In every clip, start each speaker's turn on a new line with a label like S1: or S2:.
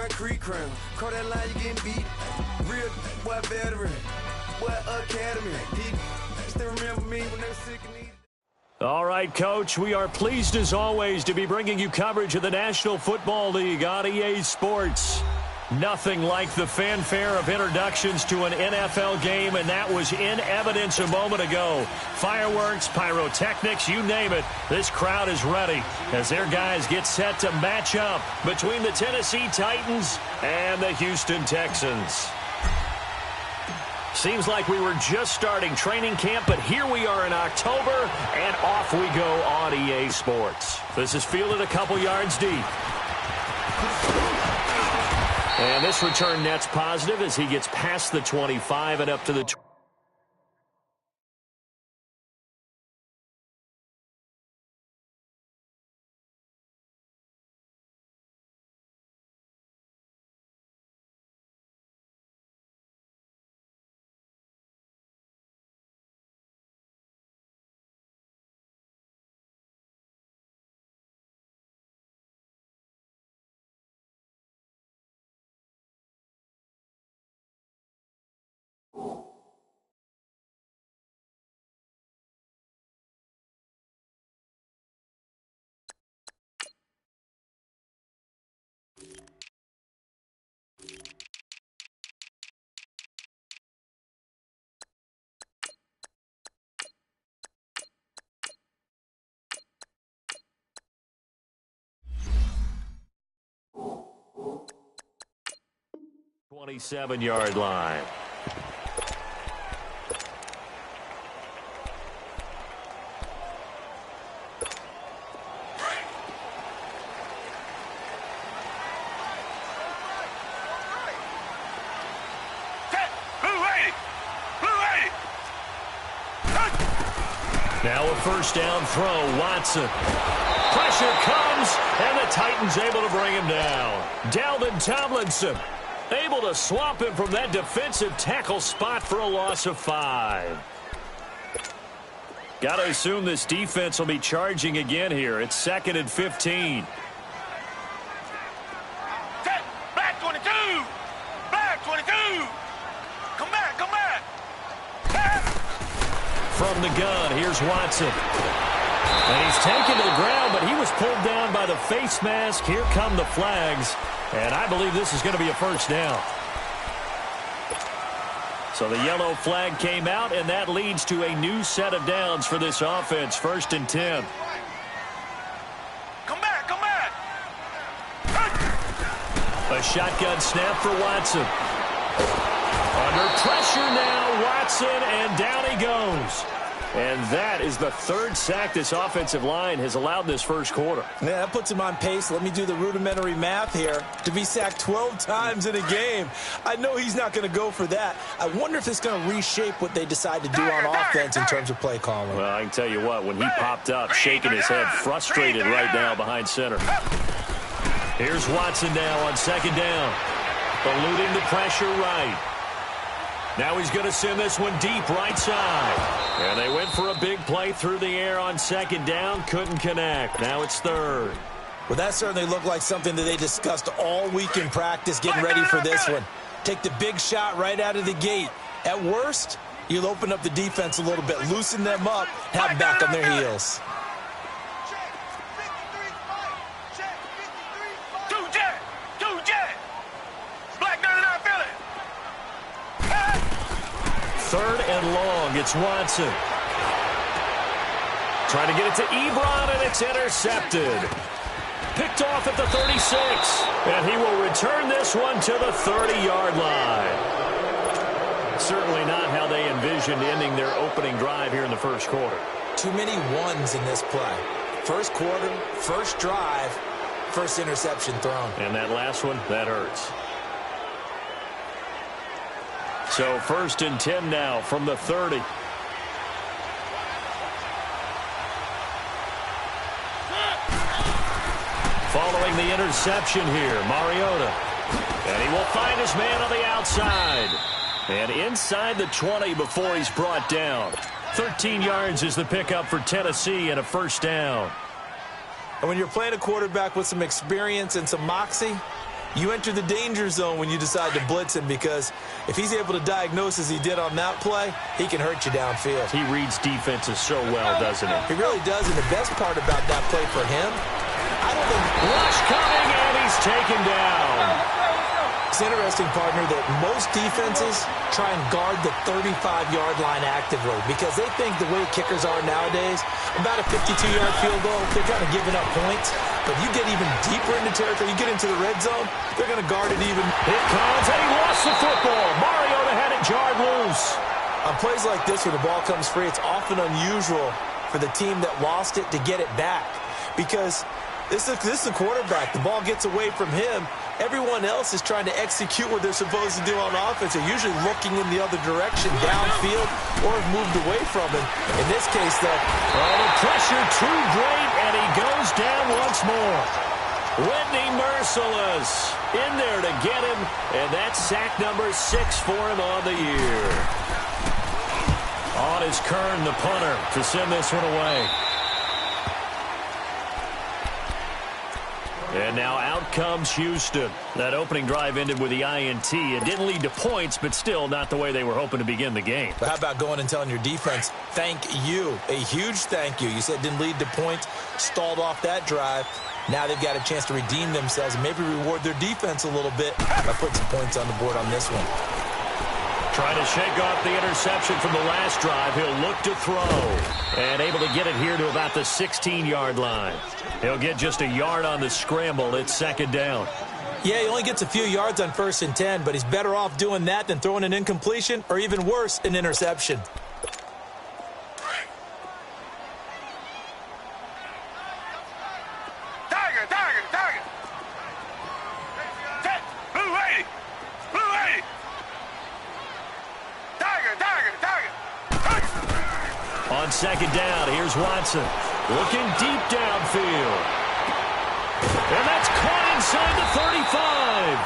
S1: concrete crown. Call that line, you getting beat. Real boy veteran, boy academy. He still remember me when they were sick and needed.
S2: All right, Coach, we are pleased as always to be bringing you coverage of the National Football League on EA Sports. Nothing like the fanfare of introductions to an NFL game, and that was in evidence a moment ago. Fireworks, pyrotechnics, you name it. This crowd is ready as their guys get set to match up between the Tennessee Titans and the Houston Texans. Seems like we were just starting training camp, but here we are in October, and off we go on EA Sports. This is fielded a couple yards deep. And this return net's positive as he gets past the 25 and up to the 20. .27-yard line. Now a first down throw, Watson. Pressure comes, and the Titans able to bring him down. Dalvin Tomlinson able to swamp him from that defensive tackle spot for a loss of 5. Got to assume this defense will be charging again here. It's 2nd and 15.
S3: Black 22! Black 22! Come back, come back!
S2: From the gun, here's Watson. And he's taken to the ground, but he was pulled down by the face mask. Here come the flags. And I believe this is going to be a first down. So the yellow flag came out, and that leads to a new set of downs for this offense. 1st and 10.
S3: Come back, come back!
S2: A shotgun snap for Watson. Under pressure now, Watson, and down he goes. And that is the 3rd sack this offensive line has allowed this first quarter.
S4: Yeah, that puts him on pace. Let me do the rudimentary math here. To be sacked 12 times in a game, I know he's not going to go for that. I wonder if it's going to reshape what they decide to do on offense in terms of play calling.
S2: Well, I can tell you what, when he popped up, shaking his head, frustrated right now behind center. Here's Watson now on 2nd down. Eluding the pressure right. Now he's going to send this one deep right side. And they went for a big play through the air on 2nd down. Couldn't connect. Now it's 3rd.
S4: Well, that certainly looked like something that they discussed all week in practice, getting ready for this one. Take the big shot right out of the gate. At worst, you'll open up the defense a little bit, loosen them up, have them back on their heels.
S2: Third and long, it's Watson. Trying to get it to Ebron, and it's intercepted. Picked off at the 36, and he will return this one to the 30-yard line. Certainly not how they envisioned ending their opening drive here in the first quarter.
S4: Too many ones in this play. First quarter, first drive, first interception thrown.
S2: And that last one, that hurts. So 1st and 10 now from the 30. Following the interception here, Mariota. And he will find his man on the outside. And inside the 20 before he's brought down. 13 yards is the pickup for Tennessee and a first down.
S4: And when you're playing a quarterback with some experience and some moxie, you enter the danger zone when you decide to blitz him, because if he's able to diagnose as he did on that play, he can hurt you downfield.
S2: He reads defenses so well, doesn't he?
S4: He really does, and the best part about that play for him, I don't think...
S2: Rush coming, and he's taken down.
S4: It's interesting, partner, that most defenses try and guard the 35-yard line actively because they think the way kickers are nowadays, about a 52-yard field goal, they're kind of giving up points. But you get even deeper into territory, you get into the red zone, they're going to guard it even.
S2: Here comes, and he lost the football. Mariota had it jarred loose.
S4: On plays like this where the ball comes free, it's often unusual for the team that lost it to get it back because this is a quarterback. The ball gets away from him. Everyone else is trying to execute what they're supposed to do on offense. They're usually looking in the other direction, downfield, or have moved away from him. In this case, though,
S2: the pressure too great, and he goes down once more. Whitney merciless in there to get him, and that's sack number 6 for him on the year. On is Kern, the punter, to send this one away. And now out comes Houston. That opening drive ended with the INT. It didn't lead to points, but still not the way they were hoping to begin the game.
S4: But how about going and telling your defense, thank you, a huge thank you. You said it didn't lead to points, stalled off that drive. Now they've got a chance to redeem themselves and maybe reward their defense a little bit by putting some points on the board on this one.
S2: Trying to shake off the interception from the last drive. He'll look to throw. And able to get it here to about the 16-yard line. He'll get just a yard on the scramble. It's second down.
S4: Yeah, he only gets a few yards on 1st and 10, but he's better off doing that than throwing an incompletion or even worse, an interception.
S3: Tiger, Tiger, Tiger. Blue 80. Blue 80. Tiger, Tiger, Tiger.
S2: On second down, here's Watson. Looking deep downfield. And that's caught inside the 35.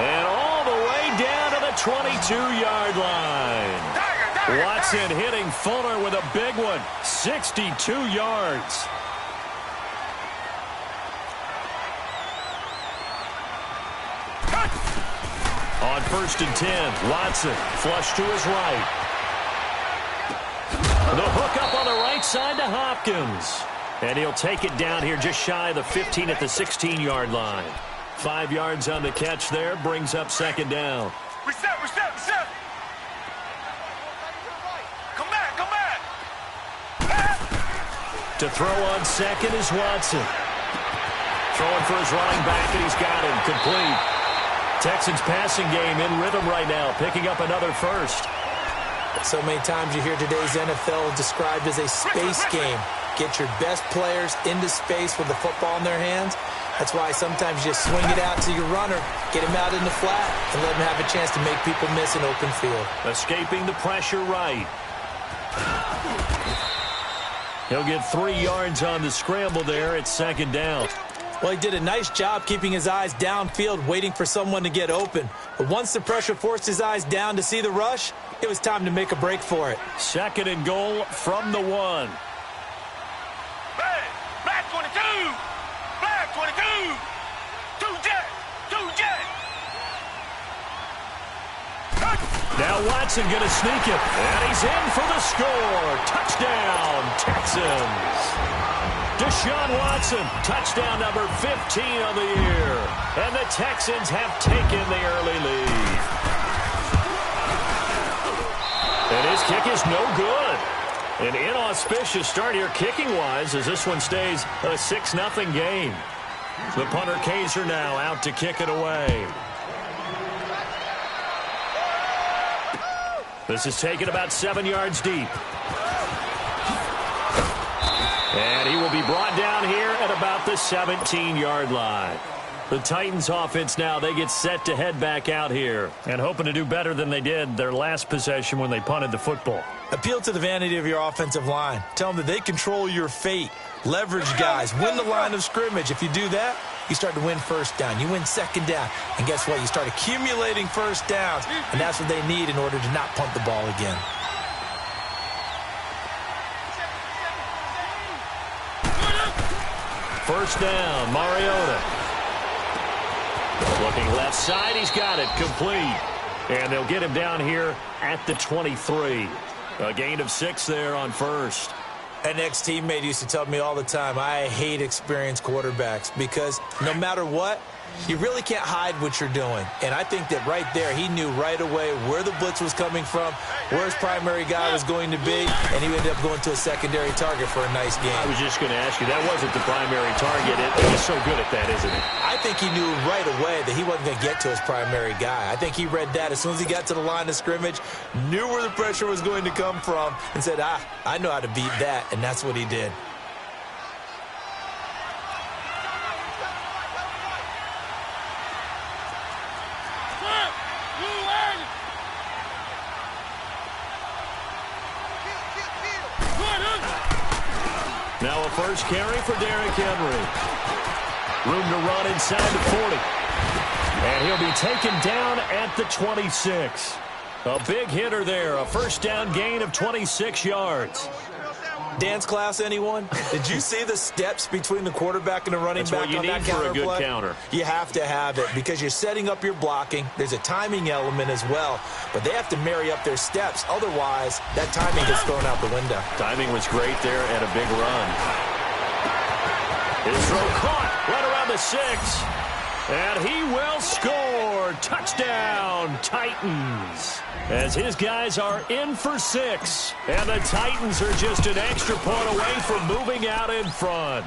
S2: And all the way down to the 22-yard line. Watson hitting Fuller with a big one. 62 yards. On 1st and 10, Watson flush to his right. The hook up on the right side to Hopkins. And he'll take it down here just shy of the 15 at the 16-yard line. 5 yards on the catch there, brings up second down.
S3: Reset, reset, reset. Come back, come back.
S2: To throw on second is Watson. Throwing for his running back, and he's got him complete. Texans passing game in rhythm right now, picking up another first.
S4: So many times you hear today's NFL described as a space game. Get your best players into space with the football in their hands. That's why sometimes you just swing it out to your runner, get him out in the flat, and let him have a chance to make people miss an open field.
S2: Escaping the pressure right. He'll get 3 yards on the scramble there. It's second down.
S4: Well, he did a nice job keeping his eyes downfield, waiting for someone to get open. But once the pressure forced his eyes down to see the rush, it was time to make a break for it.
S2: Second and goal from the 1.
S3: Black 22. Black 22. 2 jet. 2 jet.
S2: Now Watson going to sneak it. And he's in for the score. Touchdown, Texans. Deshaun Watson, touchdown number 15 of the year. And the Texans have taken the early lead. And his kick is no good. An inauspicious start here kicking-wise as this one stays a 6-0 game. The punter Kaiser now out to kick it away. This is taken about 7 yards deep. And he will be brought down here at about the 17-yard line. The Titans offense now, they get set to head back out here and hoping to do better than they did their last possession when they punted the football.
S4: Appeal to the vanity of your offensive line. Tell them that they control your fate. Leverage guys. Win the line of scrimmage. If you do that, you start to win first down. You win second down. And guess what? You start accumulating first downs. And that's what they need in order to not punt the ball again.
S2: First down, Mariota. Looking left side, he's got it, complete. And they'll get him down here at the 23. A gain of 6 there on first.
S4: An ex-teammate used to tell me all the time, I hate experienced quarterbacks because no matter what, you really can't hide what you're doing. And I think that right there, he knew right away where the blitz was coming from, where his primary guy was going to be, and he ended up going to a secondary target for a nice game.
S2: I was just going to ask you, that wasn't the primary target. He's so good at that, isn't he?
S4: I think he knew right away that he wasn't going to get to his primary guy. I think he read that as soon as he got to the line of scrimmage, knew where the pressure was going to come from, and said, I know how to beat that, and that's what he did.
S2: Now a first carry for Derrick Henry. Room to run inside the 40. And he'll be taken down at the 26. A big hitter there. A first down gain of 26 yards.
S4: Dance class, anyone? Did you see the steps between the quarterback and the running back on that counter play?
S2: That's what you need for a good counter.
S4: You have to have it because you're setting up your blocking. There's a timing element as well, but they have to marry up their steps. Otherwise, that timing gets thrown out the window.
S2: Timing was great there and a big run. His throw caught right around the 6. And he will score. Touchdown, Titans. As his guys are in for 6. And the Titans are just an extra point away from moving out in front.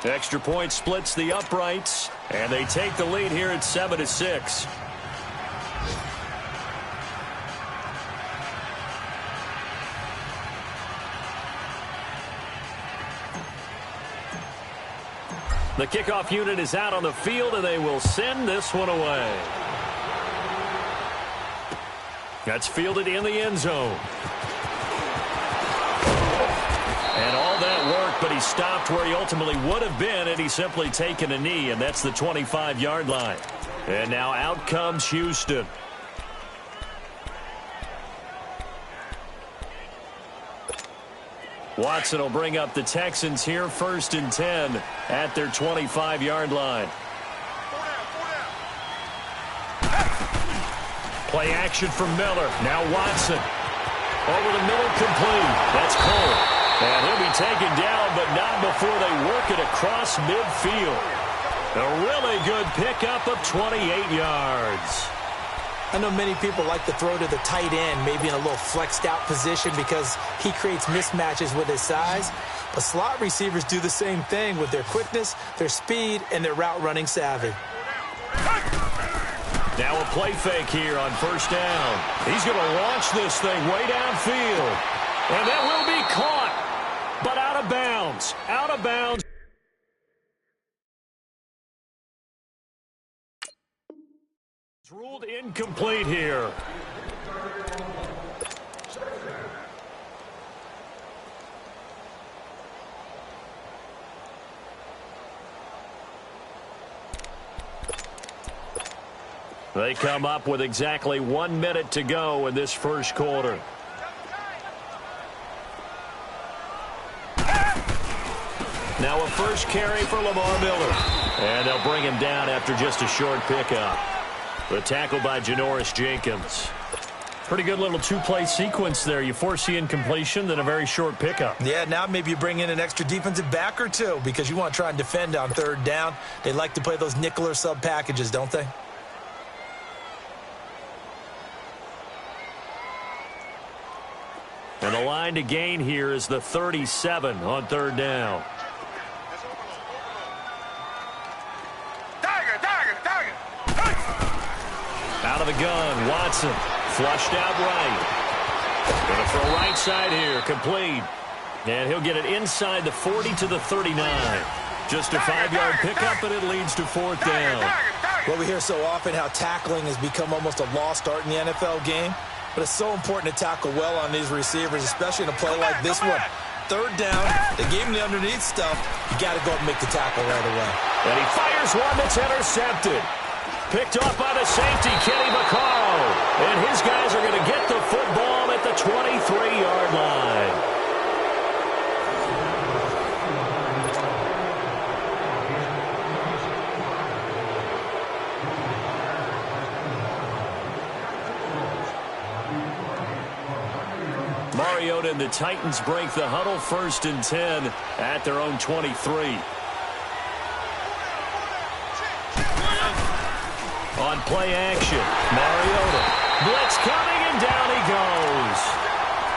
S2: Extra point splits the uprights. And they take the lead here at 7-6. The kickoff unit is out on the field, and they will send this one away. That's fielded in the end zone. And all that work, but he stopped where he ultimately would have been had he simply taken a knee, and that's the 25-yard line. And now out comes Houston. Watson will bring up the Texans here, 1st and 10 at their 25-yard line. Play action from Miller. Now Watson. Over the middle, complete. That's Cole. And he'll be taken down, but not before they work it across midfield. A really good pickup of 28 yards.
S4: I know many people like to throw to the tight end, maybe in a little flexed out position because he creates mismatches with his size. But slot receivers do the same thing with their quickness, their speed, and their route running savvy.
S2: Now a play fake here on 1st down. He's going to launch this thing way downfield. And that will be caught, but out of bounds. Out of bounds. It's ruled incomplete here. They come up with exactly 1 minute to go in this first quarter. Now a first carry for Lamar Miller. And they'll bring him down after just a short pickup. The tackle by Janoris Jenkins. Pretty good little two-play sequence there. You force the incompletion, then a very short pickup.
S4: Yeah, now maybe you bring in an extra defensive back or two because you want to try and defend on 3rd down. They like to play those nickel or sub packages, don't they?
S2: And the line to gain here is the 37 on 3rd down. Out of the gun, Watson. Flushed out right. Going to throw right side here, complete. And he'll get it inside the 40 to the 39. Just a 5-yard pickup, and it leads to 4th down.
S4: Well, we hear so often how tackling has become almost a lost art in the NFL game. But it's so important to tackle well on these receivers, especially in a play like this one. 3rd down, they gave him the underneath stuff. You got to go up and make the tackle right away.
S2: And he fires one that's intercepted. Picked off by the safety, Kenny Vaccaro. And his guys are going to get the football at the 23-yard line. Mariota and the Titans break the huddle, 1st and 10 at their own 23. On play action, Mariota. Blitz coming, and down he goes.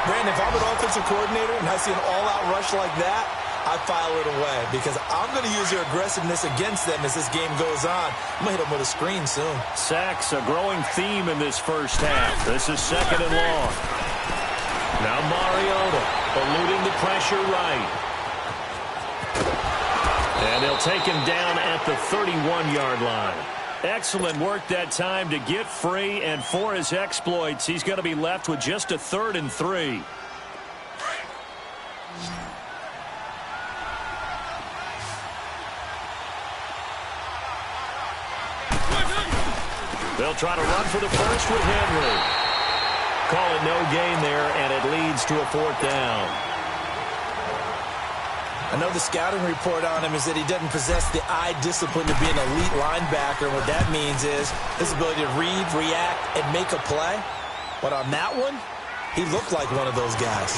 S4: Brandon, if I'm an offensive coordinator and I see an all-out rush like that, I file it away because I'm going to use their aggressiveness against them as this game goes on. I'm going to hit them with a screen soon. Sacks, a growing theme in this first half. This is 2nd and long. Now Mariota eluding the pressure right. And they'll take him down at the 31-yard line. Excellent work that time to get free, and for his exploits, he's going to be left with just a 3rd and 3. They'll try to run for the first with Henry. Call it no gain there, and it leads to a 4th down. I know the scouting report on him is that he doesn't possess the eye discipline to be an elite linebacker. And what that means is his ability to read, react, and make a play. But on that one, he looked like one of those guys.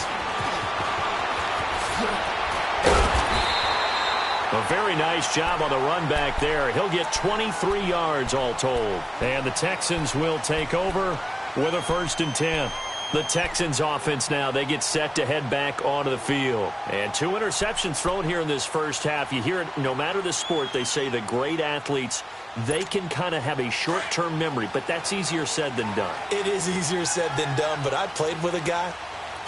S4: A very nice job on the run back there. He'll get 23 yards all told. And the Texans will take over with a 1st and 10. The Texans offense now, they get set to head back onto the field. And 2 interceptions thrown here in this first half. You hear it, no matter the sport, they say the great athletes, they can kind of have a short-term memory, but that's easier said than done. It is easier said than done, but I played with a guy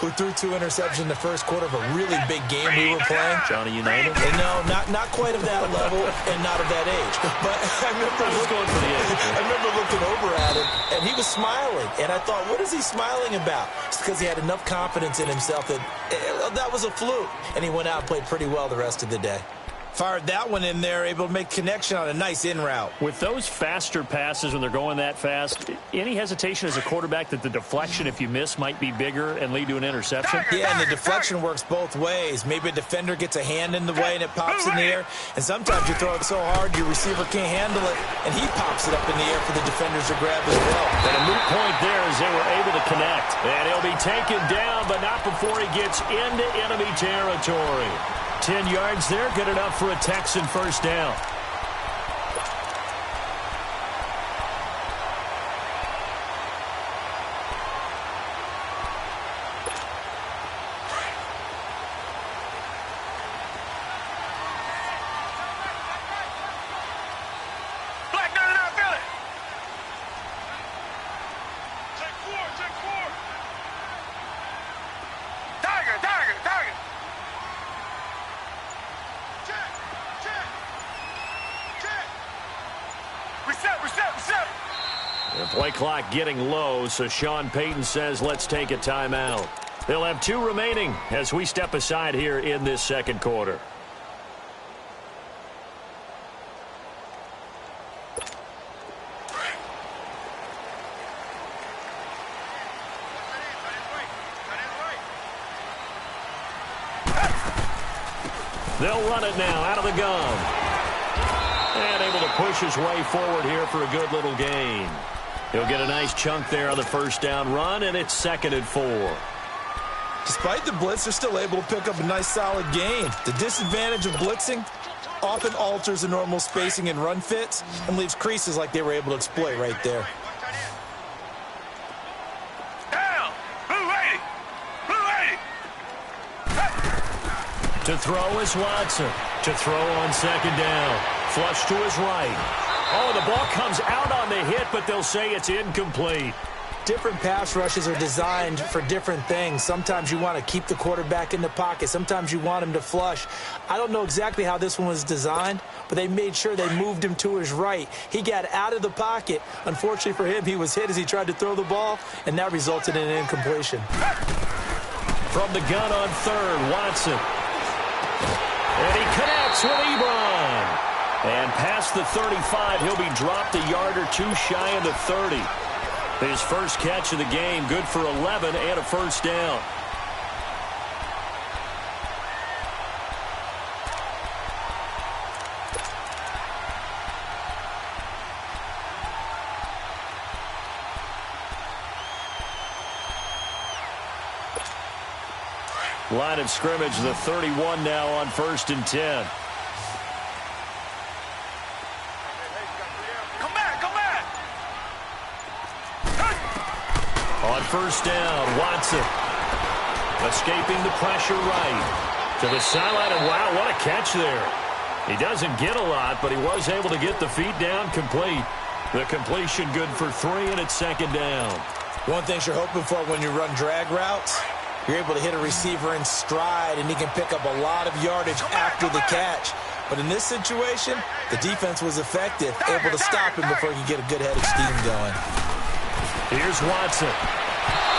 S4: who threw 2 interceptions in the first quarter of a really big game we were playing. Johnny United? And no, not quite of that level and not of that age. But I remember looking over at him, and he was smiling. And I thought, what is he smiling about? It's because he had enough confidence in himself that that was a fluke. And he went out and played pretty well the rest of the day. Fired that one in there, able to make connection on a nice in route. With those faster passes when they're going that fast, any hesitation as a quarterback that the deflection, if you miss, might be bigger and lead to an interception? Yeah, and the deflection works both ways. Maybe a defender gets a hand in the way and it pops in the air, and sometimes you throw it so hard your receiver can't handle it, and he pops it up in the air for the defenders to grab as well. And a moot point there as they were able to connect. And he'll be taken down, but not before he gets into enemy territory. 10 yards there, good enough for a Texan 1st down.
S3: Black, no, feel it. Check 4. Tiger. Reset.
S2: The play clock getting low, so Sean Payton says let's take a timeout. They'll have 2 remaining as we step aside here in this 2nd quarter. They'll run it now out of the gun. And able to push his way forward here for a good little gain. He'll get a nice chunk there on the 1st down run, and it's 2nd and 4. Despite the blitz, they're still able to pick up a nice solid gain. The disadvantage of blitzing often alters the normal spacing and run fits and leaves creases like they were able to exploit right there.
S3: Down. Blue 80.
S2: To throw is Watson. To throw on 2nd down. Flush to his right. Oh, the ball comes out on the hit, but they'll say it's incomplete. Different pass rushes are designed for different things. Sometimes you want to keep the quarterback in the pocket. Sometimes you want him to flush. I don't know exactly how this one was designed, but they made sure they moved him to his right. He got out of the pocket. Unfortunately for him, he was hit as he tried to throw the ball, and that resulted in an incompletion. From the gun on 3rd, Watson. And he connects with Ebron. And past the 35, he'll be dropped a yard or 2 shy of the 30. His first catch of the game, good for 11 and a 1st down. Line of scrimmage, the 31 now on 1st and 10.
S3: Come back.
S2: On 1st down, Watson escaping the pressure right to the sideline. And wow, what a catch there. He doesn't get a lot, but he was able to get the feet down complete. The completion good for 3, and it's 2nd down.
S4: One thing you're hoping for when you run drag routes, you're able to hit a receiver in stride, and he can pick up a lot of yardage after the catch. But in this situation, the defense was effective, able to stop him before he could get a good head of steam going.
S2: Here's Watson.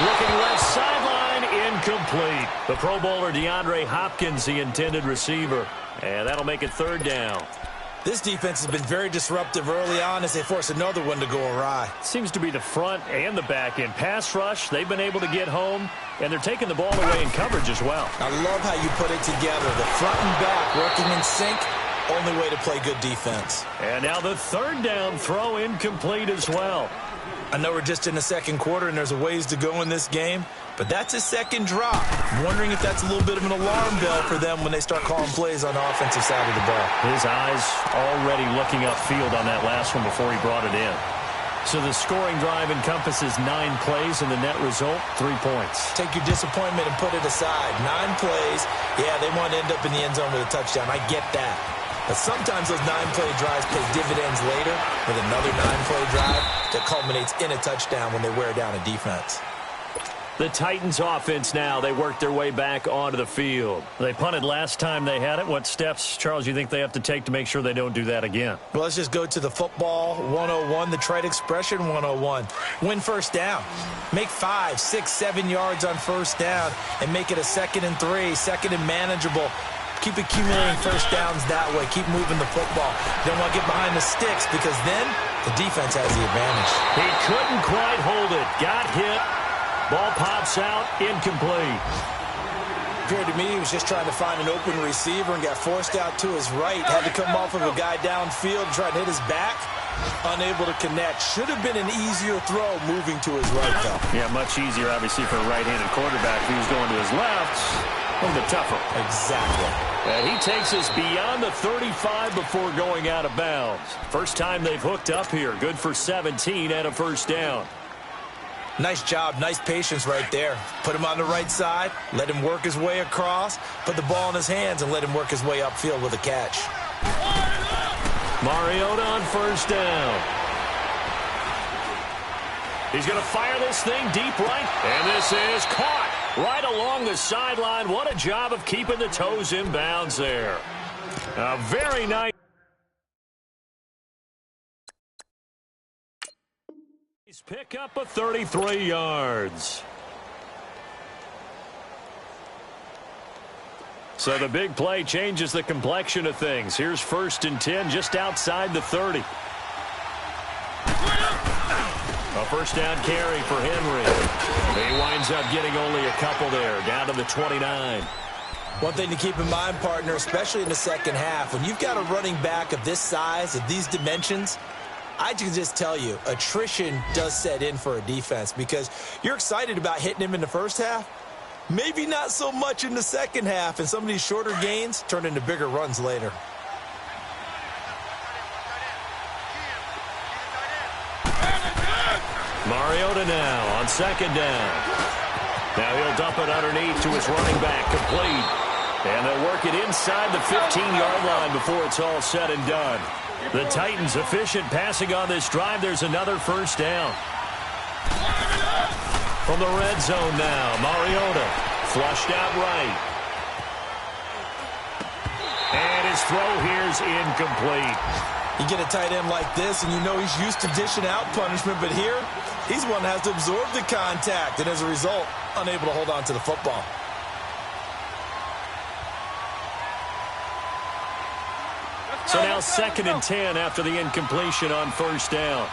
S2: Looking left sideline, incomplete. The Pro Bowler DeAndre Hopkins, the intended receiver. And that'll make it 3rd down.
S4: This defense has been very disruptive early on as they force another one to go awry.
S2: Seems to be the front and the back end. Pass rush, they've been able to get home, and they're taking the ball away in coverage as well.
S4: I love how you put it together. The front and back working in sync, only way to play good defense.
S2: And now the 3rd down throw incomplete as well.
S4: I know we're just in the 2nd quarter and there's a ways to go in this game, but that's his 2nd drop. I'm wondering if that's a little bit of an alarm bell for them when they start calling plays on the offensive side of the ball.
S2: His eyes already looking upfield on that last one before he brought it in. So the scoring drive encompasses 9 plays, and the net result, 3 points.
S4: Take your disappointment and put it aside. 9 plays. Yeah, they want to end up in the end zone with a touchdown. I get that. But sometimes those 9-play drives pay dividends later with another 9-play drive that culminates in a touchdown when they wear down a defense.
S2: The Titans offense now, they work their way back onto the field. They punted last time they had it. What steps, Charles, you think they have to take to make sure they don't do that again?
S4: Well, let's just go to the football 101, the trite expression 101. Win 1st down. Make 5, 6, 7 yards on 1st down and make it a 2nd and 3, 2nd and manageable. Keep accumulating 1st downs that way. Keep moving the football. You don't want to get behind the sticks because then the defense has the advantage.
S2: He couldn't quite hold it. Got hit. Ball pops out, incomplete.
S4: Appeared to me he was just trying to find an open receiver and got forced out to his right. Had to come off of a guy downfield, try to hit his back. Unable to connect. Should have been an easier throw moving to his right, though.
S2: Yeah, much easier, obviously, for a right-handed quarterback. If he was going to his left, a little bit tougher.
S4: Exactly.
S2: And he takes us beyond the 35 before going out of bounds. First time they've hooked up here. Good for 17 and a 1st down.
S4: Nice job, nice patience right there. Put him on the right side, let him work his way across, put the ball in his hands, and let him work his way upfield with a catch.
S2: Mariota on 1st down. He's going to fire this thing deep right, and this is caught right along the sideline. What a job of keeping the toes in bounds there. A very nice. Pick up a 33 yards. So the big play changes the complexion of things. Here's 1st and 10 just outside the 30. A 1st down carry for Henry. He winds up getting only a couple there, down to the 29.
S4: One thing to keep in mind, partner, especially in the 2nd half, when you've got a running back of this size, of these dimensions, I can just tell you, attrition does set in for a defense because you're excited about hitting him in the 1st half. Maybe not so much in the 2nd half, and some of these shorter gains turn into bigger runs later.
S2: Mariota now on 2nd down. Now he'll dump it underneath to his running back, complete. And they'll work it inside the 15-yard line before it's all said and done. The Titans efficient passing on this drive. There's another 1st down. From the red zone now, Mariota flushed out right. And his throw here's incomplete.
S4: You get a tight end like this, and you know he's used to dishing out punishment, but here, he's one that has to absorb the contact, and as a result, unable to hold on to the football.
S2: So now 2nd and 10 after the incompletion on 1st down.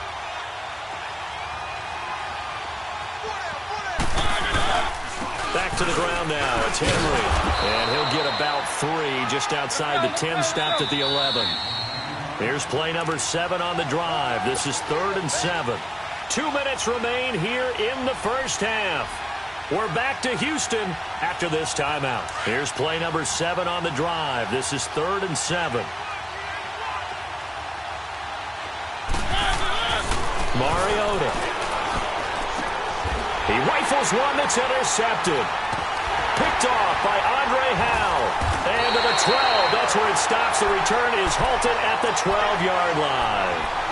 S2: Back to the ground now. It's Henry. And he'll get about 3 just outside the 10, stopped at the 11. Here's play number 7 on the drive. This is 3rd and 7. 2 minutes remain here in the 1st half. We're back to Houston after this timeout. Here's play number 7 on the drive. This is 3rd and 7. Mariota. He rifles one that's intercepted. Picked off by Andre Howe. And to the 12. That's where it stops. The return is halted at the 12-yard line.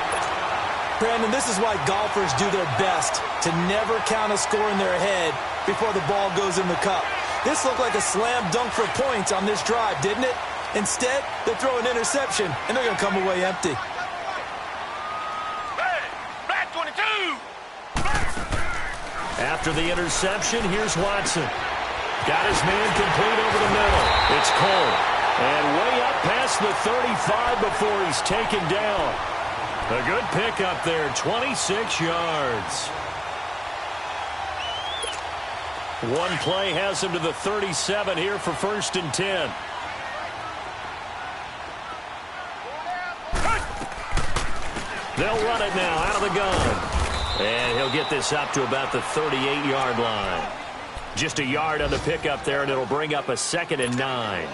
S4: Brandon, this is why golfers do their best to never count a score in their head before the ball goes in the cup. This looked like a slam dunk for points on this drive, didn't it? Instead, they throw an interception, and they're going to come away empty.
S2: After the interception, here's Watson. Got his man complete over the middle. It's Cole. And way up past the 35 before he's taken down. A good pickup there, 26 yards. One play has him to the 37 here for 1st and 10. They'll run it now out of the gun. And he'll get this up to about the 38-yard line. Just a yard on the pickup there, and it'll bring up a 2nd and 9.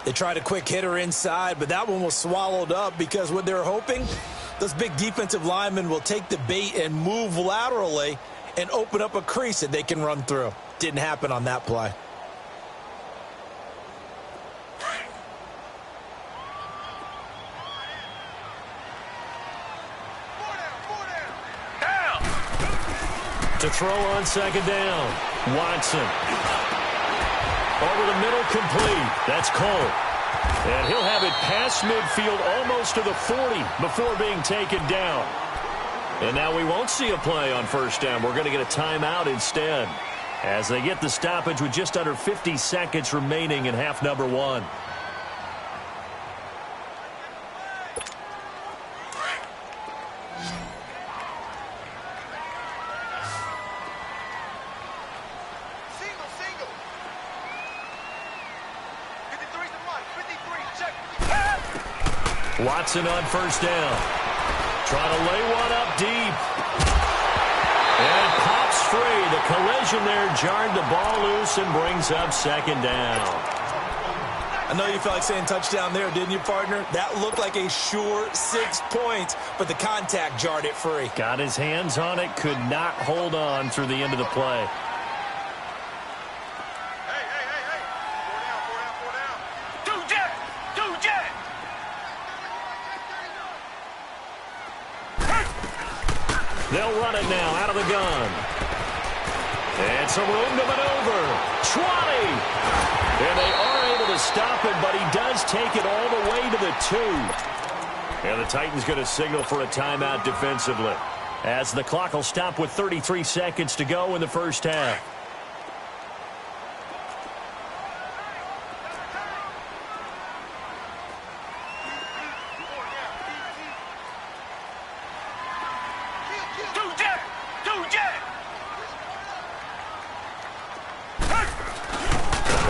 S4: They tried a quick hitter inside, but that one was swallowed up because what they're hoping, those big defensive linemen will take the bait and move laterally and open up a crease that they can run through. Didn't happen on that play.
S2: To throw on 2nd down. Watson. Over the middle, complete. That's Cole. And he'll have it past midfield almost to the 40 before being taken down. And now we won't see a play on 1st down. We're going to get a timeout instead as they get the stoppage with just under 50 seconds remaining in half number 1. Watson on 1st down. Trying to lay one up deep. And pops free. The collision there jarred the ball loose and brings up 2nd down.
S4: I know you felt like saying touchdown there, didn't you, partner? That looked like a sure 6 points, but the contact jarred it free.
S2: Got his hands on it, could not hold on through the end of the play. They'll run it now out of the gun. And some room to maneuver. 20. And they are able to stop him, but he does take it all the way to the 2. And the Titans going to signal for a timeout defensively, as the clock will stop with 33 seconds to go in the 1st half.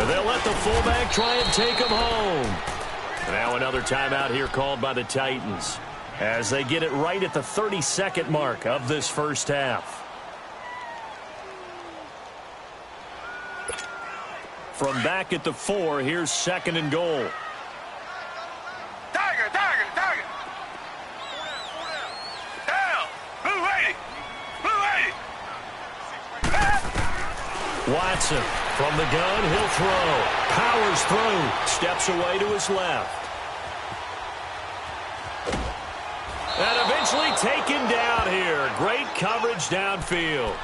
S2: They'll let the fullback try and take him home. Now another timeout here called by the Titans as they get it right at the 32nd mark of this 1st half. From back at the 4, here's 2nd and goal.
S3: Tiger. Down. Blue 80.
S2: Watson from the gun, he'll throw. Powers through. Steps away to his left. And eventually taken down here. Great coverage downfield.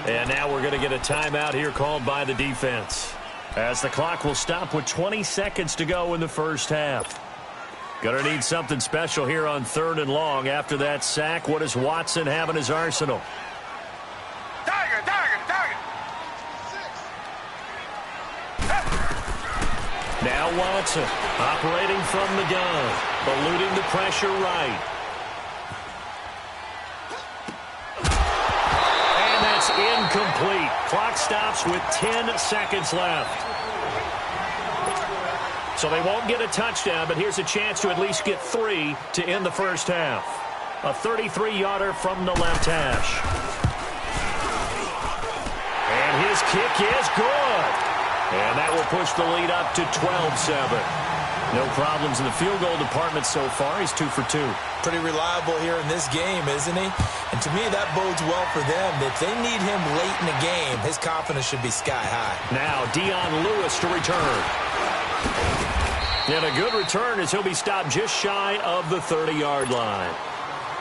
S2: And now we're going to get a timeout here called by the defense, as the clock will stop with 20 seconds to go in the 1st half. Going to need something special here on 3rd and long after that sack. What does Watson have in his arsenal?
S3: Tiger.
S2: Now Watson operating from the gun, eluding the pressure right. And that's incomplete. Clock stops with 10 seconds left. So they won't get a touchdown, but here's a chance to at least get 3 to end the 1st half. A 33-yarder from the left hash. And his kick is good. And that will push the lead up to 12-7. No problems in the field goal department so far. He's 2 for 2.
S4: Pretty reliable here in this game, isn't he? And to me, that bodes well for them. If they need him late in the game, his confidence should be sky high.
S2: Now, Dion Lewis to return. And a good return as he'll be stopped just shy of the 30-yard line.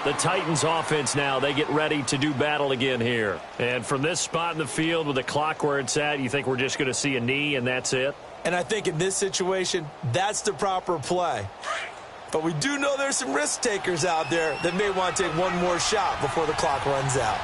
S2: The Titans offense now, they get ready to do battle again here. And from this spot in the field with the clock where it's at, you think we're just going to see a knee and that's it?
S4: And I think in this situation, that's the proper play. But we do know there's some risk takers out there that may want to take one more shot before the clock runs out.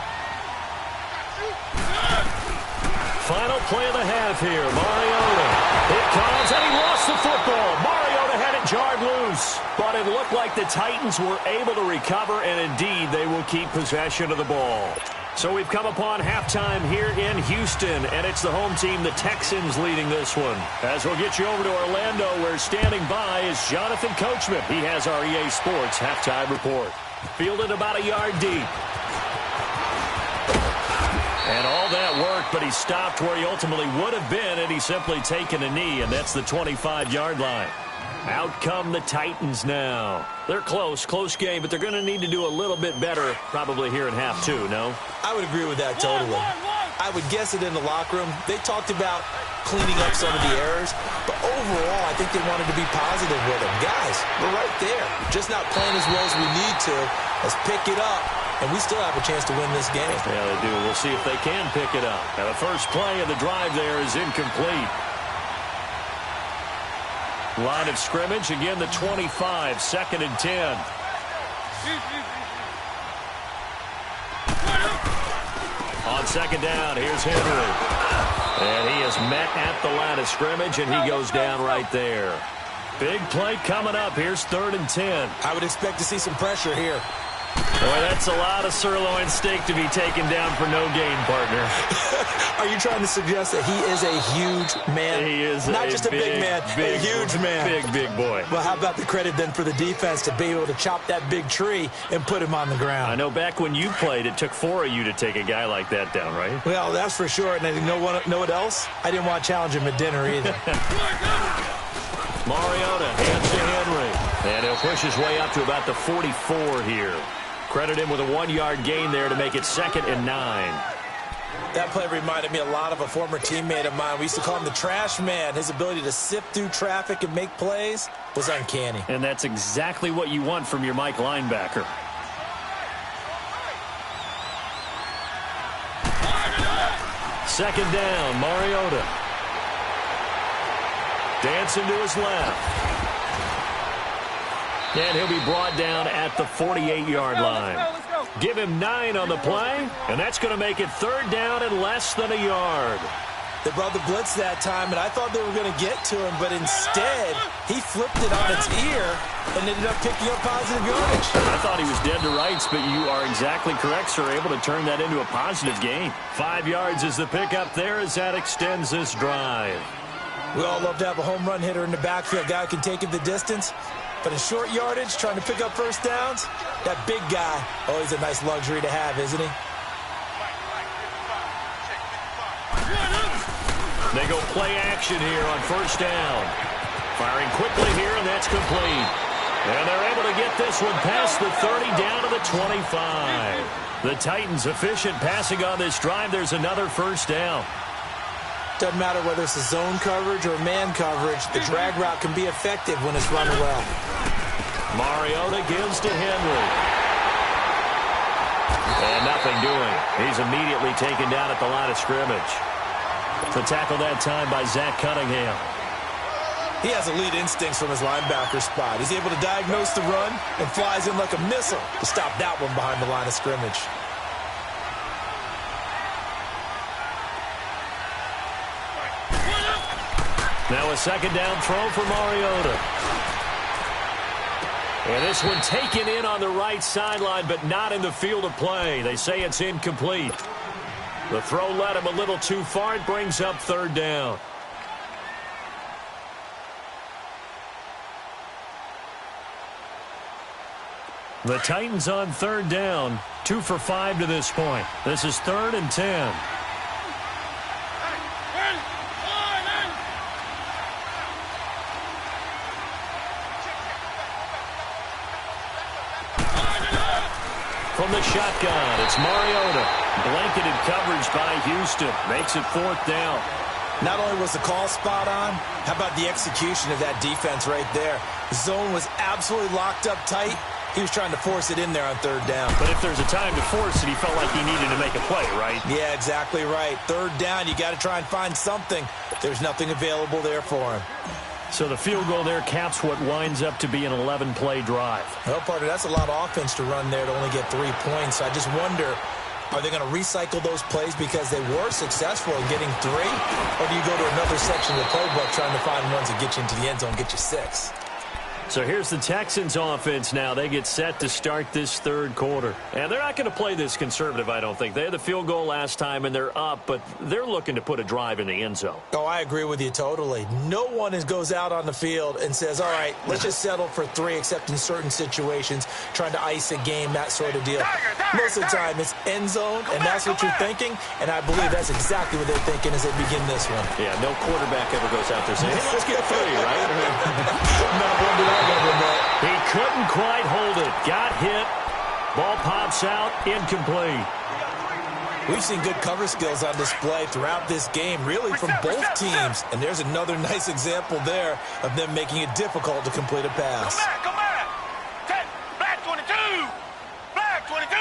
S2: Final play of the half here. Mariota. It comes, and he lost the football. Mariota had it jarred loose. But it looked like the Titans were able to recover, and indeed they will keep possession of the ball. So we've come upon halftime here in Houston, and it's the home team, the Texans, leading this one. As we'll get you over to Orlando, where standing by is Jonathan Coachman. He has our EA Sports halftime report. Fielded about a yard deep. And all that worked, but he stopped where he ultimately would have been, and he's simply taken a knee, and that's the 25-yard line. Out come the Titans now. They're close game, but they're going to need to do a little bit better probably here in half two, no?
S4: I would agree with that totally. I would guess it in the locker room. They talked about cleaning up some of the errors, but overall I think they wanted to be positive with them. Guys, we're right there. Just not playing as well as we need to. Let's pick it up, and we still have a chance to win this game.
S2: Yeah, they do. We'll see if they can pick it up. Now, the first play of the drive there is incomplete. Line of scrimmage, again the 25, 2nd and 10. On 2nd down, here's Henry. And he is met at the line of scrimmage, and he goes down right there. Big play coming up. Here's 3rd and 10.
S4: I would expect to see some pressure here.
S2: Boy, that's a lot of sirloin steak to be taken down for no gain, partner.
S4: Are you trying to suggest that he is a huge man?
S2: He is
S4: not just a big man, a huge man.
S2: Big boy.
S4: Well, how about the credit then for the defense to be able to chop that big tree and put him on the ground?
S2: I know back when you played, it took 4 of you to take a guy like that down, right?
S4: Well, that's for sure. And you know what else? I didn't want to challenge him at dinner either.
S2: Mariota hands to Henry. And he'll push his way up to about the 44 here. Credit him with a 1-yard gain there to make it 2nd and 9.
S4: That play reminded me a lot of a former teammate of mine. We used to call him the trash man. His ability to sift through traffic and make plays was uncanny.
S2: And that's exactly what you want from your Mike linebacker. Second down, Mariota. Dancing to his left. And he'll be brought down at the 48-yard line. Give him 9 on the play, and that's going to make it 3rd down and less than a yard.
S4: They brought the blitz that time, and I thought they were going to get to him, but instead, he flipped it on its ear and ended up picking up positive yardage.
S2: I thought he was dead to rights, but you are exactly correct, sir, able to turn that into a positive gain. 5 yards is the pickup there as that extends this drive.
S4: We all love to have a home run hitter in the backfield, guy who can take it the distance. But in short yardage, trying to pick up first downs, that big guy, always a nice luxury to have, isn't he?
S2: They go play action here on 1st down. Firing quickly here, and that's complete. And they're able to get this one past the 30 down to the 25. The Titans efficient passing on this drive. There's another 1st down.
S4: Doesn't matter whether it's a zone coverage or man coverage, the drag route can be effective when it's run well.
S2: Mariota gives to Henry. And nothing doing. He's immediately taken down at the line of scrimmage. The tackle that time by Zach Cunningham.
S4: He has elite instincts from his linebacker spot. He's able to diagnose the run and flies in like a missile to stop that one behind the line of scrimmage.
S2: Now a 2nd down throw for Mariota. And this one taken in on the right sideline, but not in the field of play. They say it's incomplete. The throw led him a little too far. It brings up 3rd down. The Titans on 3rd down. 2 for 5 to this point. This is 3rd and 10. shotgun. It's Mariota. Blanketed coverage by Houston. Makes it 4th down.
S4: Not only was the call spot on, how about the execution of that defense right there? The zone was absolutely locked up tight. He was trying to force it in there on 3rd down.
S2: But if there's a time to force it, he felt like he needed to make a play, right?
S4: Yeah, exactly right. 3rd down, you got to try and find something. There's nothing available there for him.
S2: So the field goal there caps what winds up to be an 11-play drive.
S4: Well, partner, that's a lot of offense to run there to only get 3 points. I just wonder, are they going to recycle those plays because they were successful in getting 3? Or do you go to another section of the playbook trying to find ones that get you into the end zone, get you 6?
S2: So here's the Texans offense now. They get set to start this 3rd quarter. And they're not going to play this conservative, I don't think. They had the field goal last time, and they're up, but they're looking to put a drive in the end zone.
S4: Oh, I agree with you totally. No one goes out on the field and says, all right, let's just settle for 3, except in certain situations, trying to ice a game, that sort of deal. Most of the time, it's end zone, and that's what you're thinking, and I believe that's exactly what they're thinking as they begin this one.
S2: Yeah, no quarterback ever goes out there saying, hey, let's get 3, right?
S4: Not one that I've ever met.
S2: He couldn't quite hold it. Got hit. Ball pops out. Incomplete.
S4: We've seen good cover skills on display throughout this game, really from both teams. And there's another nice example there of them making it difficult to complete a pass.
S3: Come back. Black 22. Black 22.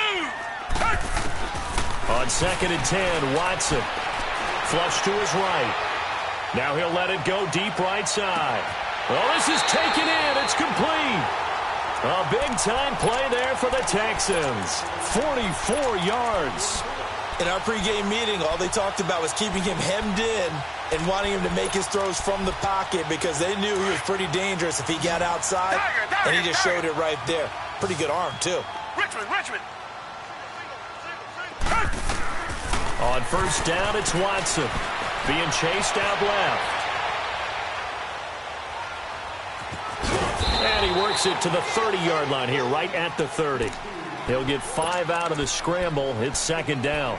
S2: On 2nd and 10, Watson. Flush to his right. Now he'll let it go deep right side. Well, this is taken in. It's complete. A big-time play there for the Texans. 44 yards.
S4: In our pregame meeting, all they talked about was keeping him hemmed in and wanting him to make his throws from the pocket because they knew he was pretty dangerous if he got outside, and he just showed it right there. Pretty good arm, too.
S3: Richmond.
S2: On 1st down, it's Watson. Being chased out left. And he works it to the 30-yard line here, right at the 30. He'll get 5 out of the scramble. It's 2nd down.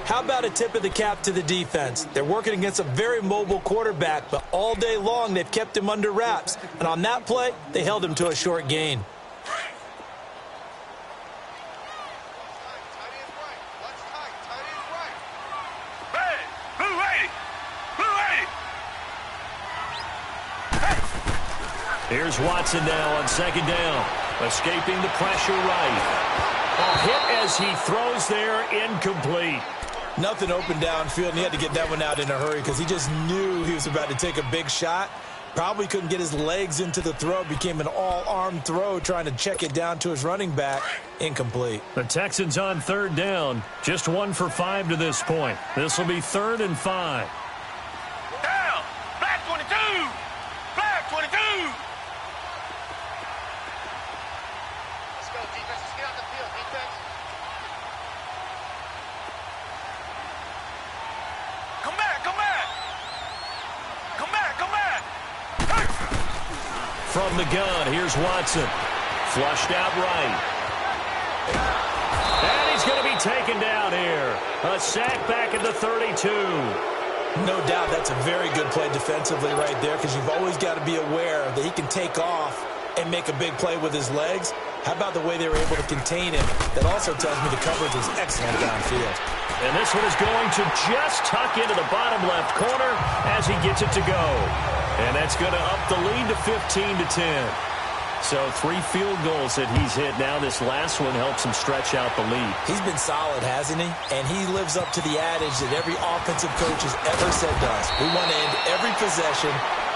S4: How about a tip of the cap to the defense? They're working against a very mobile quarterback, but all day long they've kept him under wraps. And on that play, they held him to a short gain.
S2: Here's Watson now on 2nd down. Escaping the pressure right. A hit as he throws there, incomplete.
S4: Nothing open downfield, and he had to get that one out in a hurry because he just knew he was about to take a big shot. Probably couldn't get his legs into the throw. Became an all-arm throw trying to check it down to his running back. Incomplete.
S2: The Texans on 3rd down. Just 1 for 5 to this point. This will be 3rd and 5.
S3: Down. Black 22. Black 22.
S2: From the gun, here's Watson. Flushed out right. And he's going to be taken down here. A sack back at the 32.
S4: No doubt that's a very good play defensively right there because you've always got to be aware that he can take off and make a big play with his legs. How about the way they were able to contain him? That also tells me the coverage was excellent downfield.
S2: And this one is going to just tuck into the bottom left corner as he gets it to go. And that's going to up the lead to 15-10. So 3 field goals that he's hit now. This last one helps him stretch out the lead.
S4: He's been solid, hasn't he? And he lives up to the adage that every offensive coach has ever said to us. We want to end every possession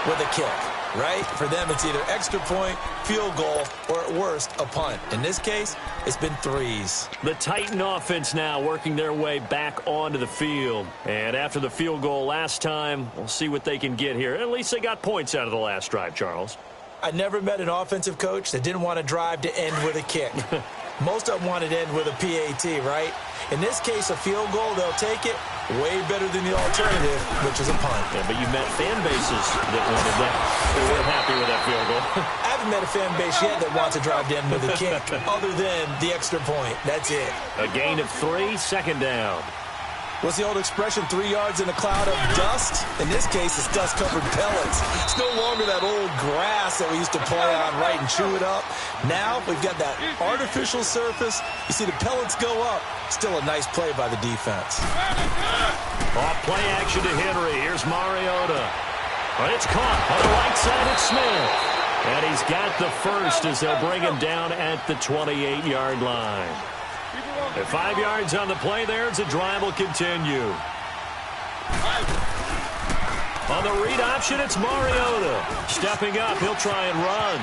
S4: with a kick, right? For them, it's either extra point, field goal, or at worst, a punt. In this case, it's been 3s.
S2: The Titan offense now working their way back onto the field. And after the field goal last time, we'll see what they can get here. At least they got points out of the last drive, Charles.
S4: I never met an offensive coach that didn't want to drive to end with a kick. Most of them wanted to end with a PAT, right? In this case, a field goal, they'll take it. Way better than the alternative, which is a punt.
S2: Yeah, but you met fan bases that wanted that. They weren't happy with that field goal.
S4: I haven't met a fan base yet that wants to drive to end with a kick, other than the extra point. That's it.
S2: A gain of 3, 2nd down.
S4: What's the old expression, 3 yards in a cloud of dust? In this case, it's dust-covered pellets. It's no longer that old grass that we used to play on, right, and chew it up. Now we've got that artificial surface. You see the pellets go up. Still a nice play by the defense.
S2: Off play action to Henry. Here's Mariota. But it's caught on the right side of Smith. And he's got the first as they'll bring him down at the 28-yard line. At 5 yards on the play there, the drive will continue. On the read option, it's Mariota. Stepping up, he'll try and run.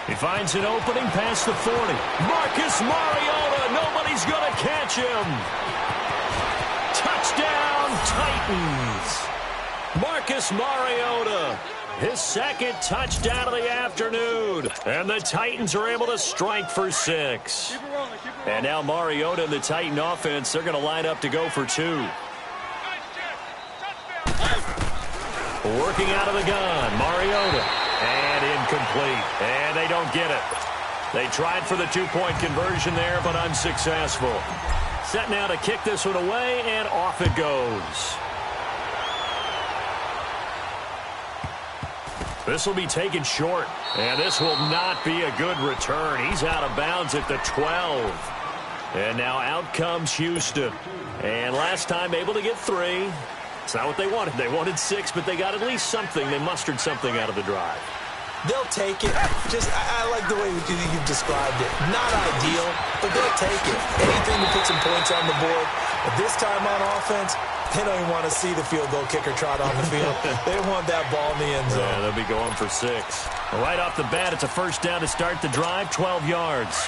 S2: He finds an opening past the 40. Marcus Mariota, nobody's going to catch him. Touchdown, Titans. Marcus Mariota, his second touchdown of the afternoon. And the Titans are able to strike for 6. And now Mariota and the Titan offense, they're going to line up to go for 2. Working out of the gun, Mariota. And incomplete. And they don't get it. They tried for the 2-point conversion there, but unsuccessful. Set now to kick this one away, and off it goes. This will be taken short, and this will not be a good return. He's out of bounds at the 12. And now out comes Houston. And last time able to get 3. It's not what they wanted. They wanted 6, but they got at least something. They mustered something out of the drive.
S4: They'll take it. I like the way you've described it. Not ideal, but they'll take it. Anything to put some points on the board. But this time on offense, they don't even want to see the field goal kicker trot on the field. They want that ball in the end zone.
S2: Yeah, they'll be going for 6. Right off the bat, it's a first down to start the drive, 12 yards.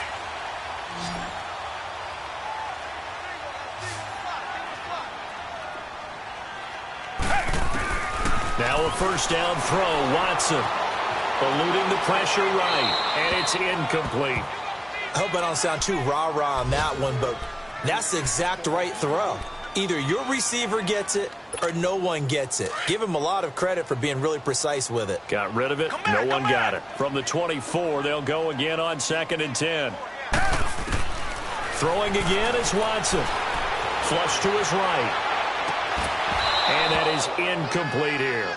S2: Now a first down throw, Watson. Eluding the pressure right, and it's incomplete.
S4: I hope I don't sound too rah-rah on that one, but that's the exact right throw. Either your receiver gets it or no one gets it. Give him a lot of credit for being really precise with it.
S2: Got rid of it. No one got it. From the 24, they'll go again on 2nd and 10. Throwing again is Watson. Flush to his right. And that is incomplete here.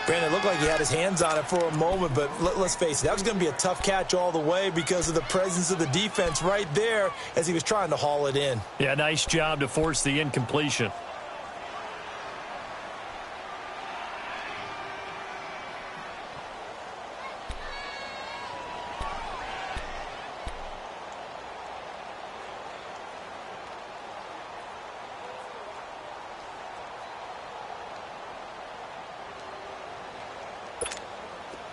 S4: Brandon, it looked like he had his hands on it for a moment, but let's face it, that was going to be a tough catch all the way because of the presence of the defense right there as he was trying to haul it in.
S2: Yeah, nice job to force the incompletion.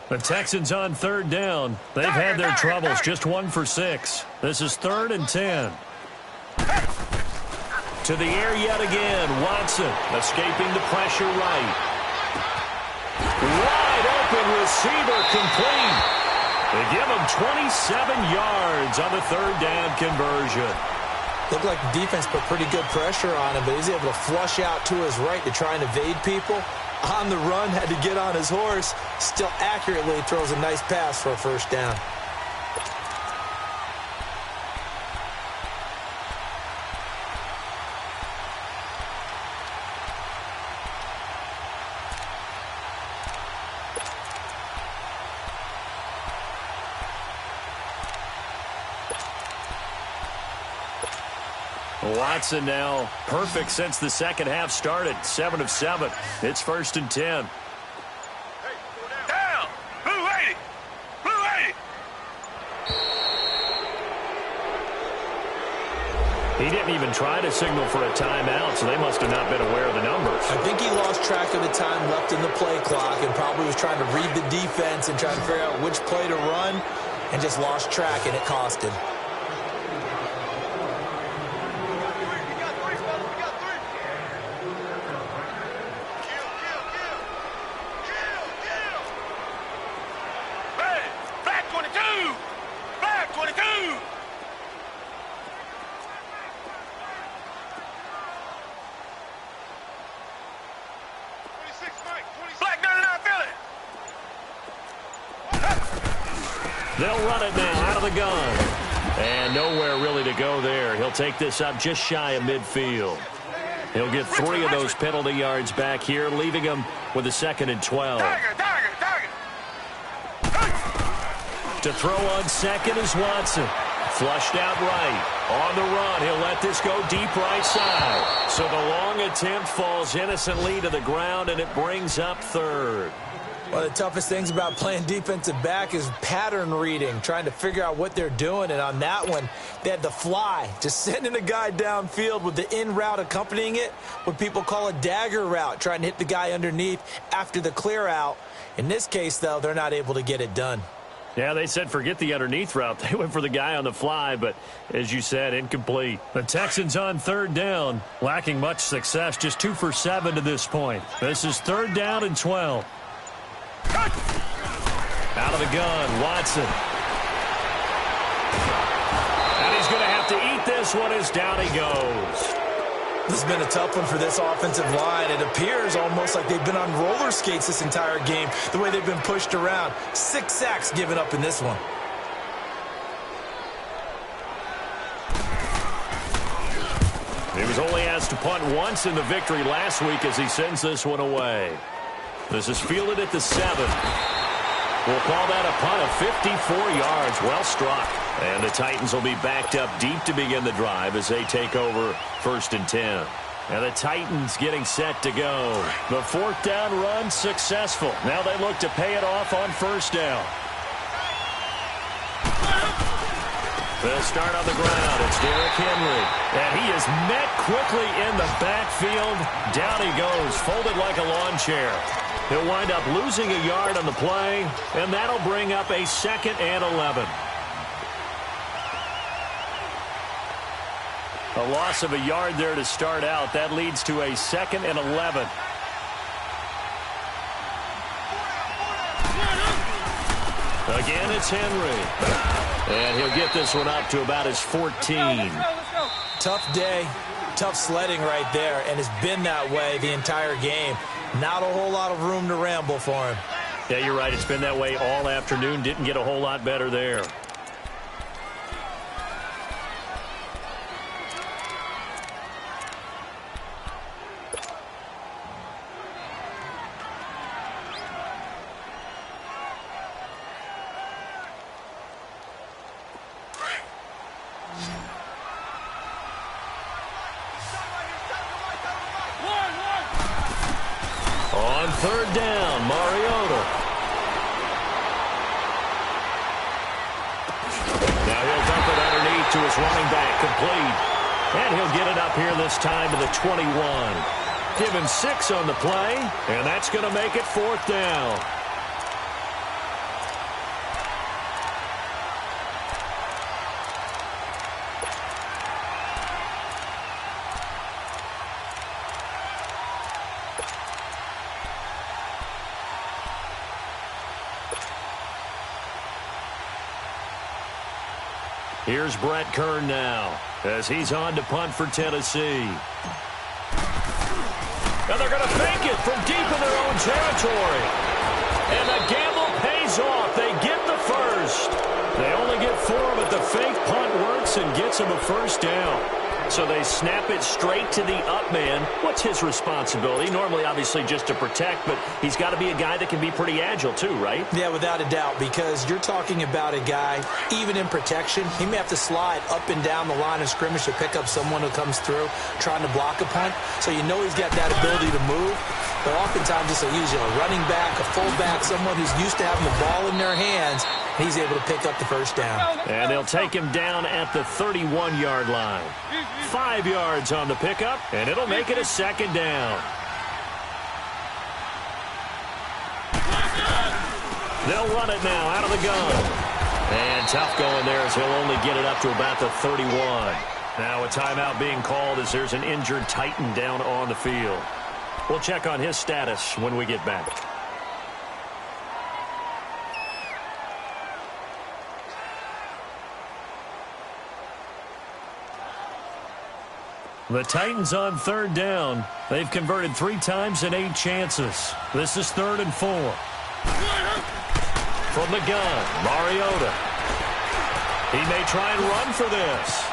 S2: The Texans on 3rd down. They've had their troubles. Just 1 for 6. This is 3rd and 10. To the air yet again. Watson escaping the pressure right. Wide open receiver complete. They give him 27 yards on the 3rd down conversion.
S4: Looked like the defense put pretty good pressure on him, but he's able to flush out to his right to try and evade people. On the run, had to get on his horse. Still accurately throws a nice pass for a first down.
S2: Watson now perfect since the second half started. 7 of 7. It's 1st and 10.
S3: Down. Blue 80. Blue 80.
S2: He didn't even try to signal for a timeout, so they must have not been aware of the numbers.
S4: I think he lost track of the time left in the play clock and probably was trying to read the defense and trying to figure out which play to run and just lost track, and it cost him.
S2: They'll run it now out of the gun. And nowhere really to go there. He'll take this up just shy of midfield. He'll get 3 of those penalty yards back here, leaving him with a 2nd and 12. To throw on second is Watson. Flushed out right. On the run, he'll let this go deep right side. So the long attempt falls innocently to the ground, and it brings up 3rd.
S4: One of the toughest things about playing defensive back is pattern reading, trying to figure out what they're doing. And on that one, they had the fly, just sending a guy downfield with the in route accompanying it, what people call a dagger route, trying to hit the guy underneath after the clear out. In this case, though, they're not able to get it done.
S2: Yeah, they said forget the underneath route. They went for the guy on the fly, but as you said, incomplete. The Texans on 3rd down, lacking much success, just 2 for 7 to this point. This is 3rd down and 12. Out of the gun, Watson. And he's going to have to eat this one as down he goes.
S4: This has been a tough one for this offensive line. It appears almost like they've been on roller skates this entire game, the way they've been pushed around. 6 sacks given up in this one.
S2: He was only asked to punt once in the victory last week as he sends this one away. This is fielded at the 7. We'll call that a punt of 54 yards. Well struck. And the Titans will be backed up deep to begin the drive as they take over 1st and 10. And the Titans getting set to go. The 4th down run successful. Now they look to pay it off on 1st down. They'll start on the ground. It's Derrick Henry. And he is met quickly in the backfield. Down he goes, folded like a lawn chair. He'll wind up losing a yard on the play, and that'll bring up a 2nd and 11. A loss of a yard there to start out. That leads to a 2nd and 11. Again, it's Henry. And he'll get this one up to about his 14.
S4: Tough day, tough sledding right there, and it's been that way the entire game. Not a whole lot of room to ramble for him.
S2: Yeah, you're right. It's been that way all afternoon. Didn't get a whole lot better there. On 3rd down, Mariota. Now he'll dump it underneath to his running back, complete. And he'll get it up here this time to the 21. Give him 6 on the play, and that's going to make it 4th down. Here's Brett Kern now as he's on to punt for Tennessee. Now they're going to fake it from deep in their own territory. And the gamble pays off. They get the first. They only get 4, but the fake punt works and gets them a 1st down. So they snap it straight to the up man. What's his responsibility? Normally, obviously, just to protect, but he's got to be a guy that can be pretty agile too, right?
S4: Yeah, without a doubt, because you're talking about a guy, even in protection, he may have to slide up and down the line of scrimmage to pick up someone who comes through trying to block a punt. So you know he's got that ability to move. But oftentimes it's usually a running back, a fullback, someone who's used to having the ball in their hands. He's able to pick up the 1st down.
S2: And they'll take him down at the 31-yard line. 5 yards on the pickup, and it'll make it a 2nd down. They'll run it now out of the gun. And tough going there as he'll only get it up to about the 31. Now a timeout being called as there's an injured Titan down on the field. We'll check on his status when we get back. The Titans on 3rd down. They've converted 3 times in 8 chances. This is 3rd and 4. From the gun, Mariota. He may try and run for this.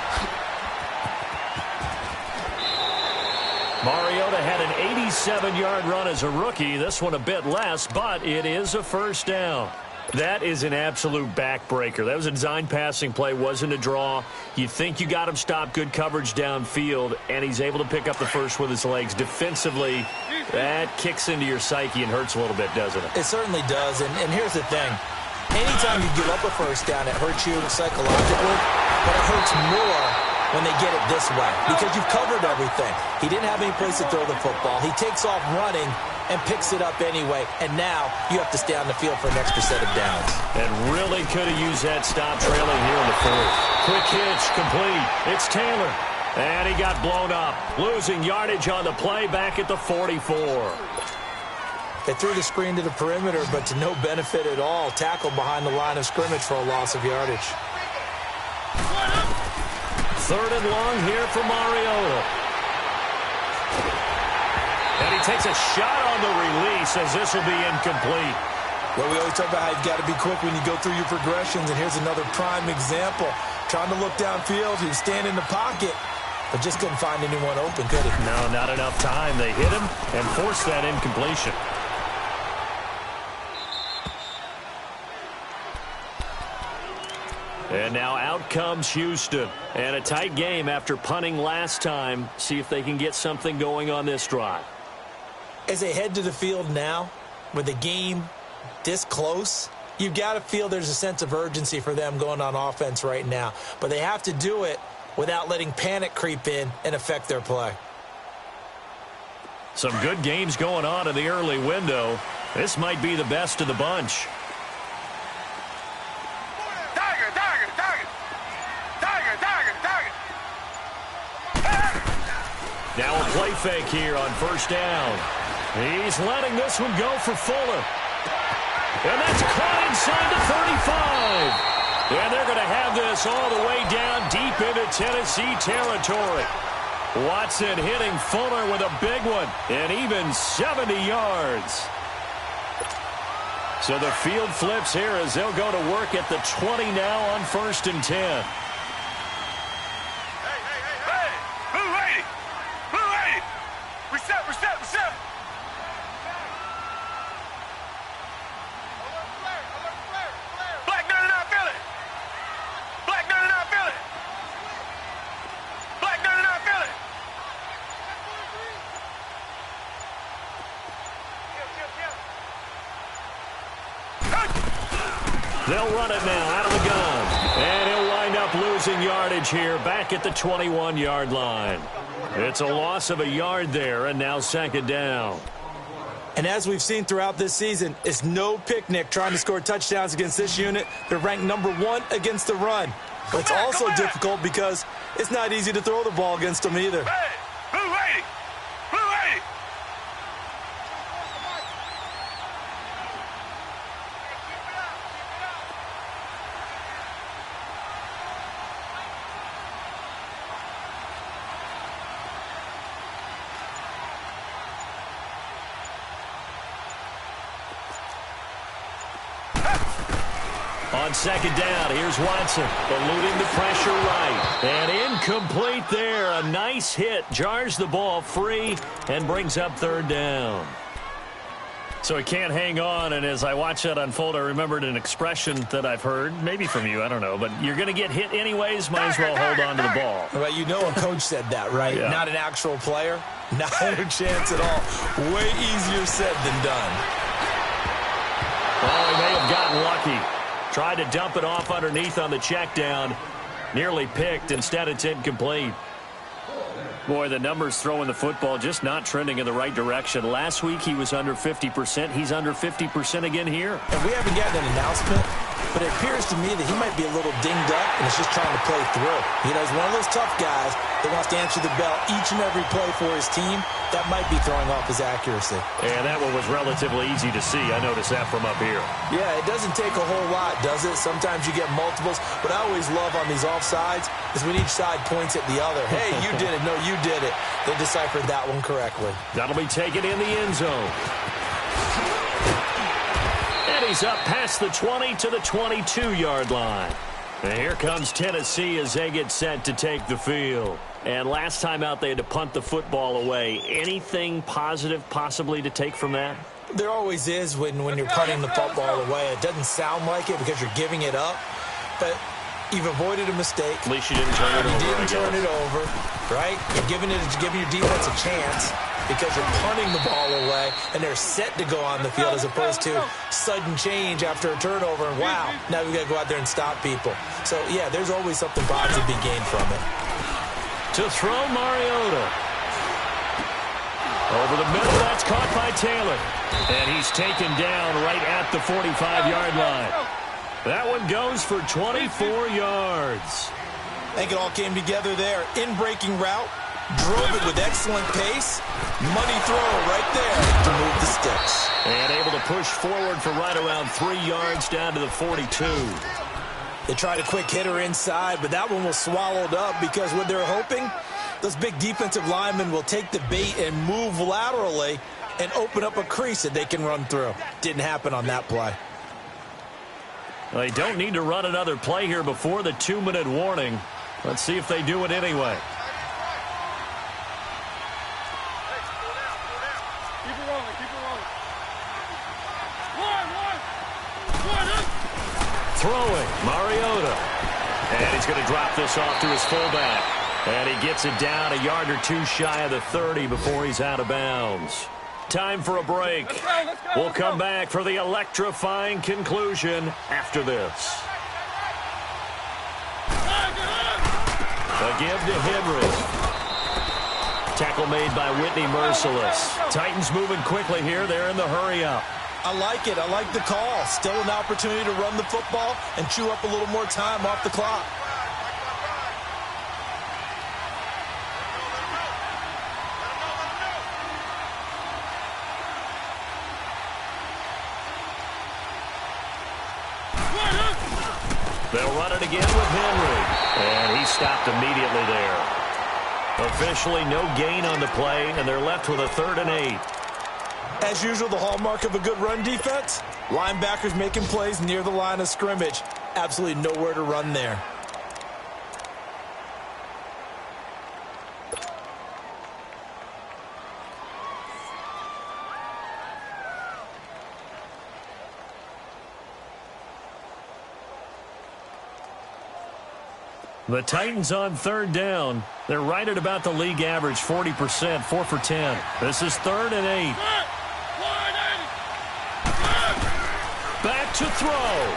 S2: Mariota had an 87-yard run as a rookie. This one a bit less, but it is a first down. That is an absolute backbreaker. That was a design passing play, wasn't a draw. You think you got him stopped, good coverage downfield, and he's able to pick up the first with his legs. Defensively, that kicks into your psyche and hurts a little bit, doesn't it?
S4: It certainly does, and here's the thing. Anytime you give up a first down, it hurts you psychologically, but it hurts more when they get it this way because you've covered everything. He didn't have any place to throw the football. He takes off running and picks it up anyway, and now you have to stay on the field for an extra set of downs.
S2: And really could have used that stop trailing here in the fourth. Quick hitch, complete. It's Taylor. And he got blown up. Losing yardage on the play back at the 44.
S4: They threw the screen to the perimeter, but to no benefit at all. Tackled behind the line of scrimmage for a loss of yardage.
S2: Third and long here for Mariota. And he takes a shot on the release as this will be incomplete.
S4: Well, we always talk about how you've got to be quick when you go through your progressions, and here's another prime example. Trying to look downfield, he was standing in the pocket, but just couldn't find anyone open, could he?
S2: No, not enough time. They hit him and forced that incompletion. And now out comes Houston. And a tight game after punting last time. See if they can get something going on this drive.
S4: As they head to the field now, with the game this close, you've got to feel there's a sense of urgency for them going on offense right now. But they have to do it without letting panic creep in and affect their play.
S2: Some good games going on in the early window. This might be the best of the bunch. Now a play fake here on first down. He's letting this one go for Fuller. And that's caught inside the 35. And they're going to have this all the way down deep into Tennessee territory. Watson hitting Fuller with a big one. And even 70 yards. So the field flips here as they'll go to work at the 20 now on 1st and 10. They'll run it now out of the gun. And he'll wind up losing yardage here back at the 21-yard line. It's a loss of a yard there, and now 2nd down.
S4: And as we've seen throughout this season, it's no picnic trying to score touchdowns against this unit. They're ranked number 1 against the run. But it's also difficult because it's not easy to throw the ball against them either.
S2: On 2nd down, here's Watson, eluding the pressure right. And incomplete there. A nice hit. Jars the ball free and brings up 3rd down. So he can't hang on, and as I watch that unfold, I remembered an expression that I've heard, maybe from you, I don't know, but you're going to get hit anyways, might as well hold on to the ball.
S4: Well, you know a coach said that, right?
S2: Yeah.
S4: Not an actual player. Not a chance at all. Way easier said than done.
S2: Well, he may have gotten lucky. Tried to dump it off underneath on the check down. Nearly picked. Instead, it's incomplete. Boy, the numbers throwing the football just not trending in the right direction. Last week, he was under 50%. He's under 50% again here.
S4: And we haven't gotten an announcement, but it appears to me that he might be a little dinged up and is just trying to play through. You know, he's one of those tough guys that wants to answer the bell each and every play for his team. That might be throwing off his accuracy.
S2: And that one was relatively easy to see. I noticed that from up here.
S4: Yeah, it doesn't take a whole lot, does it? Sometimes you get multiples. What I always love on these offsides is when each side points at the other. Hey, you did it. No, you did it. They deciphered that one correctly.
S2: That'll be taken in the end zone. And he's up past the 20 to the 22-yard line. And here comes Tennessee as they get set to take the field. And last time out, they had to punt the football away. Anything positive possibly to take from that?
S4: There always is when you're punting the football away. It doesn't sound like it because you're giving it up, but you've avoided a mistake.
S2: At least you didn't turn it over.
S4: You didn't turn it over, right? You're giving your defense a chance because you're punting the ball away, and they're set to go on the field as opposed to sudden change after a turnover, and wow, now we've got to go out there and stop people. So, yeah, there's always something positive to be gained from it.
S2: To throw, Mariota. Over the middle, that's caught by Taylor. And he's taken down right at the 45-yard line. That one goes for 24 yards.
S4: I think it all came together there. In-breaking route, drove it with excellent pace. Money throw right there to move the sticks.
S2: And able to push forward for right around 3 yards down to the 42.
S4: They tried a quick hitter inside, but that one was swallowed up because what they're hoping, those big defensive linemen will take the bait and move laterally and open up a crease that they can run through. Didn't happen on that play.
S2: They don't need to run another play here before the 2-minute warning. Let's see if they do it anyway. Throwing, Mariota. And he's going to drop this off to his fullback. And he gets it down a yard or two shy of the 30 before he's out of bounds. Time for a break. We'll come back for the electrifying conclusion after this. A give to Henry. Tackle made by Whitney Merciless. Titans moving quickly here. They're in the hurry-up.
S4: I like it. I like the call. Still an opportunity to run the football and chew up a little more time off the clock.
S2: They'll run it again with Henry. And he stopped immediately there. Officially no gain on the play, and they're left with a 3rd and 8.
S4: As usual, the hallmark of a good run defense, linebackers making plays near the line of scrimmage. Absolutely nowhere to run there.
S2: The Titans on 3rd down. They're right at about the league average, 40%, 4 for 10. This is 3rd and 8. Back to throw.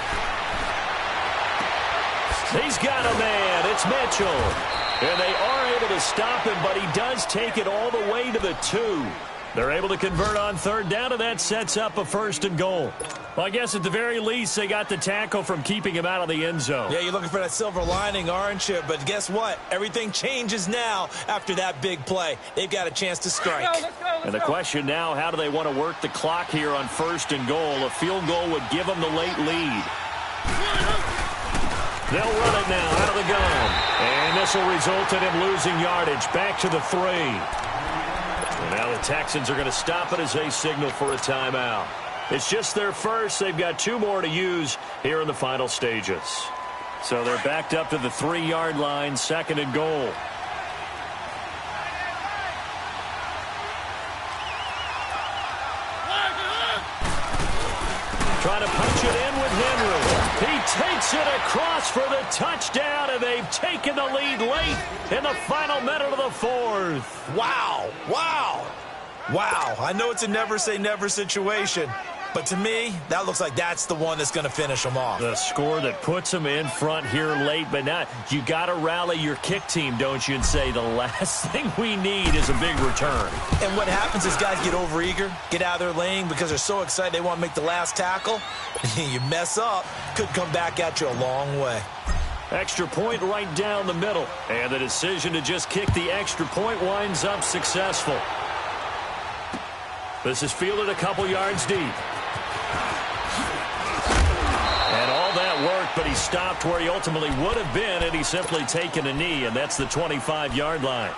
S2: He's got a man. It's Mitchell. And they are able to stop him, but he does take it all the way to the 2. They're able to convert on 3rd down, and that sets up a 1st and goal. Well, I guess at the very least, they got the tackle from keeping him out of the end zone.
S4: Yeah, you're looking for that silver lining, aren't you? But guess what? Everything changes now after that big play. They've got a chance to strike.
S3: Let's go.
S2: And the question now, how do they want to work the clock here on 1st and goal? A field goal would give them the late lead. They'll run it now out of the gun. And this will result in him losing yardage. Back to the 3. And now the Texans are going to stop it as they signal for a timeout. It's just their first. They've got 2 more to use here in the final stages. So they're backed up to the 3-yard line, 2nd and goal. Trying to punch it in with Henry. He takes it across for the touchdown, and they've taken the lead late in the final minute of the 4th.
S4: Wow. Wow. Wow. I know it's a never-say-never situation, but to me, that looks like that's the one that's going to finish them off.
S2: The score that puts them in front here late, but now you got to rally your kick team, don't you, and say the last thing we need is a big return.
S4: And what happens is guys get overeager, get out of their lane because they're so excited they want to make the last tackle. You mess up, could come back at you a long way.
S2: Extra point right down the middle, and the decision to just kick the extra point winds up successful. This is fielded a couple yards deep. And all that worked, but he stopped where he ultimately would have been had he simply taken a knee, and that's the 25-yard line.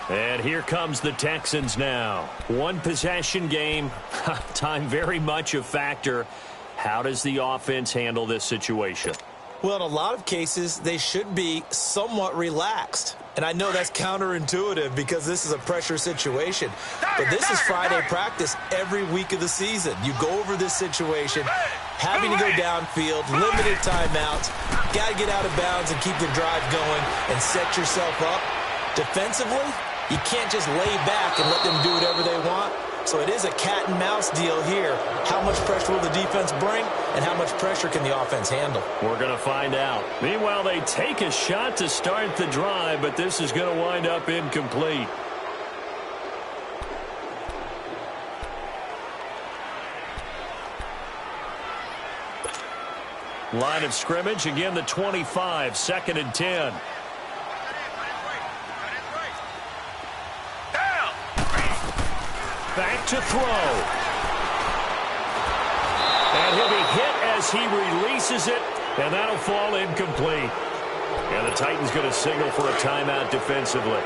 S2: And here comes the Texans now. 1 possession game. Time very much a factor. How does the offense handle this situation?
S4: Well, in a lot of cases, they should be somewhat relaxed. And I know that's counterintuitive because this is a pressure situation. But this is Friday practice every week of the season. You go over this situation, having to go downfield, limited timeouts, got to get out of bounds and keep the drive going and set yourself up. Defensively, you can't just lay back and let them do whatever they want. So it is a cat and mouse deal here. How much pressure will the defense bring, and how much pressure can the offense handle?
S2: We're going to find out. Meanwhile, they take a shot to start the drive, but this is going to wind up incomplete. Line of scrimmage, again the 25, 2nd and 10. Back to throw. And he'll be hit as he releases it, and that'll fall incomplete. And the Titans going to signal for a timeout defensively.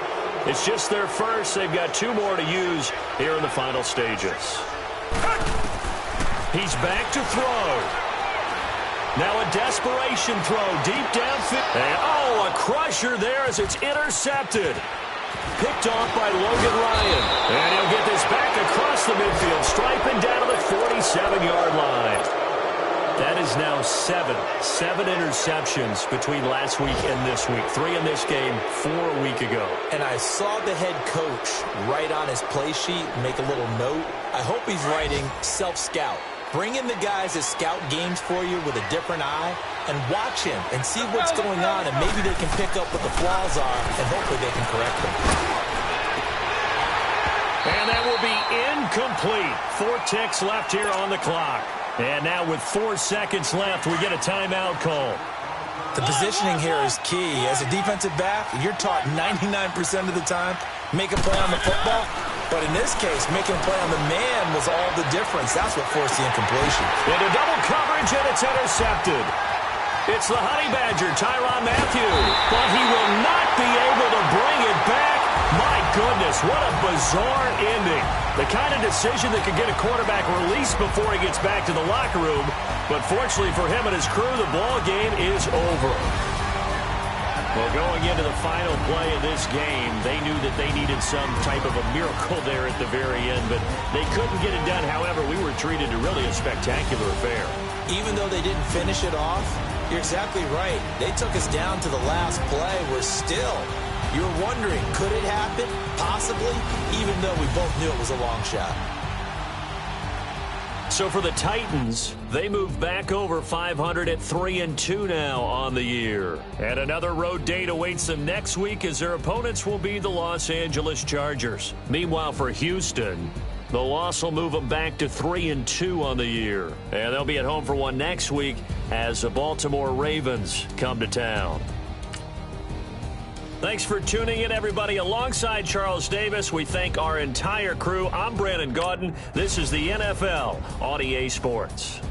S2: It's just their first. They've got 2 more to use here in the final stages. He's back to throw. Now a desperation throw deep downfield. And, a crusher there as it's intercepted. Picked off by Logan Ryan. And he'll get this back across the midfield, striping down to the 47-yard line. That is now 7 interceptions between last week and this week. 3 in this game, 4 a week ago.
S4: And I saw the head coach write on his play sheet, make a little note. I hope he's writing self-scout. Bring in the guys that scout games for you with a different eye and watch him and see what's going on, and maybe they can pick up what the flaws are, and hopefully they can correct them.
S2: And that will be incomplete. 4 ticks left here on the clock. And now with 4 seconds left, we get a timeout call.
S4: The positioning here is key. As a defensive back, you're taught 99% of the time, make a play on the football. But in this case, making a play on the man was all the difference. That's what forced the incompletion.
S2: Into double coverage, and it's intercepted. It's the Honey Badger, Tyrann Mathieu. But he will not be able to bring it back. My goodness, what a bizarre ending. The kind of decision that could get a quarterback released before he gets back to the locker room. But fortunately for him and his crew, the ball game is over. Well, going into the final play of this game, they knew that they needed some type of a miracle there at the very end, but they couldn't get it done. However, we were treated to really a spectacular affair.
S4: Even though they didn't finish it off, you're exactly right. They took us down to the last play. We're still, you're wondering, could it happen? Possibly, even though we both knew it was a long shot.
S2: So for the Titans, they move back over 500 at 3-2 now on the year. And another road date awaits them next week as their opponents will be the Los Angeles Chargers. Meanwhile, for Houston, the loss will move them back to 3-2 on the year. And they'll be at home for one next week as the Baltimore Ravens come to town. Thanks for tuning in, everybody. Alongside Charles Davis, we thank our entire crew. I'm Brandon Gaudin. This is the NFL on EA Sports.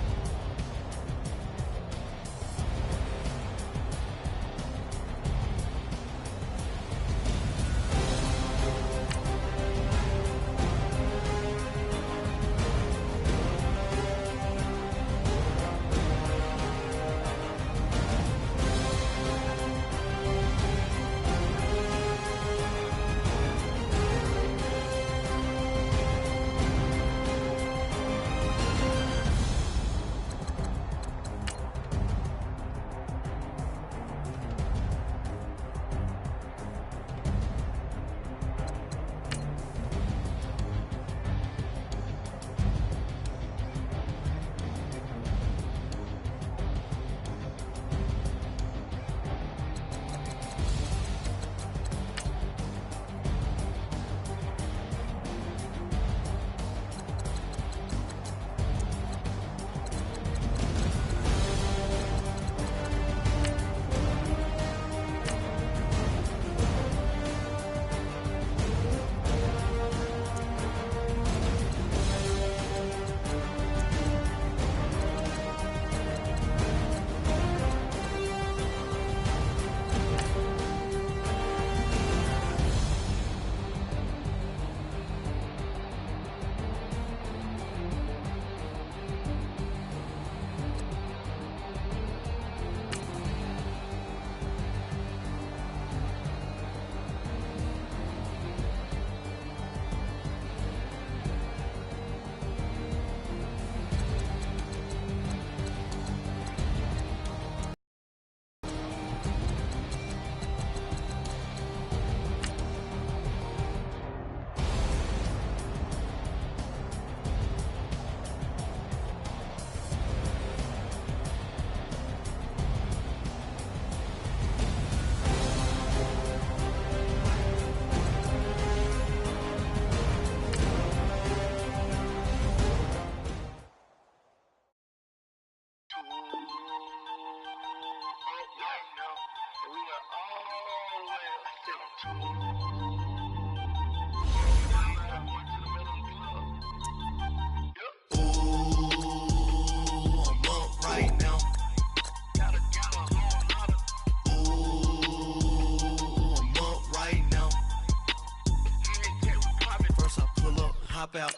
S1: hop out.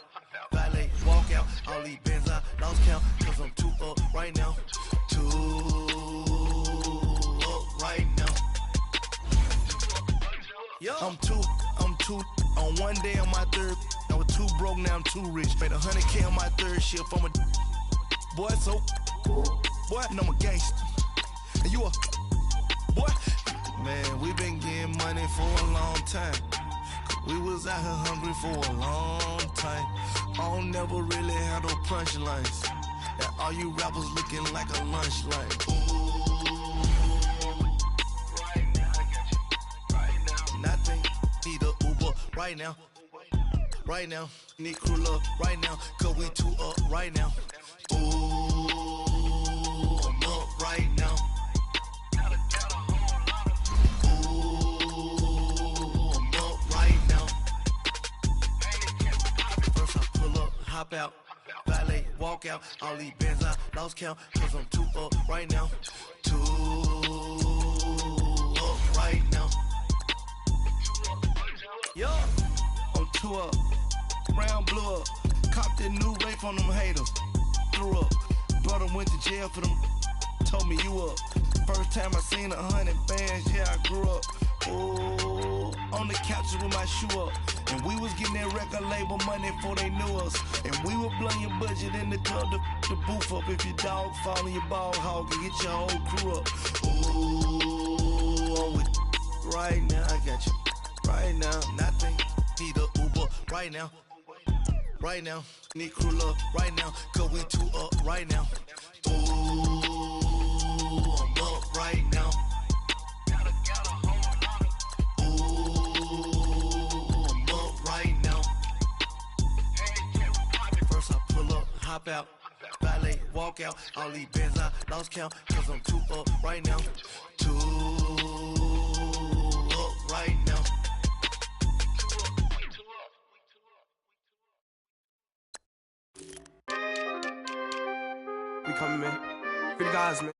S1: Valet, walk out. All these Benz, I lost count. Cause I'm too up right now. Too up right now. I'm too on one day on my third. I was too broke, now I'm too rich. Made 100K on my third shift. I'm a boy, so boy, and I'm a gangster. And you a boy. Man, we been getting money for a long time. We was out here hungry for a long time. I don't never really have no punchlines. And all you rappers looking like a lunch line. Right now, I got you. Right now. Nothing. Need a Uber right now. Right now. Need crew love right now. Cause we too up right now. Ooh, I'm up right now. Hop out, valet, walk out. All these Benz, I lost count. Cause I'm too up right now. Too up right now. Yo, I'm too up. Round blew up. Copped that new rape on them haters. Threw up. Brother went to jail for them. Told me you up. First time I seen 100 bands, yeah, I grew up. Ooh, on the couches with my shoe up. And we was getting that record label money before they knew us. And we were blowing your budget in the club to boof up. If your dog fall in your ball hog and get your whole crew up. Ooh, I'm with right now, I got you. Right now, nothing. Need a Uber right now. Right now, need crew love right now. Cause we too up right now. Ooh, I'm up right now. Hop out, valet, walk out. All these Benz, I lost count. Cause I'm too up right now. Too up right now.
S5: We coming, man. Free the guys, man.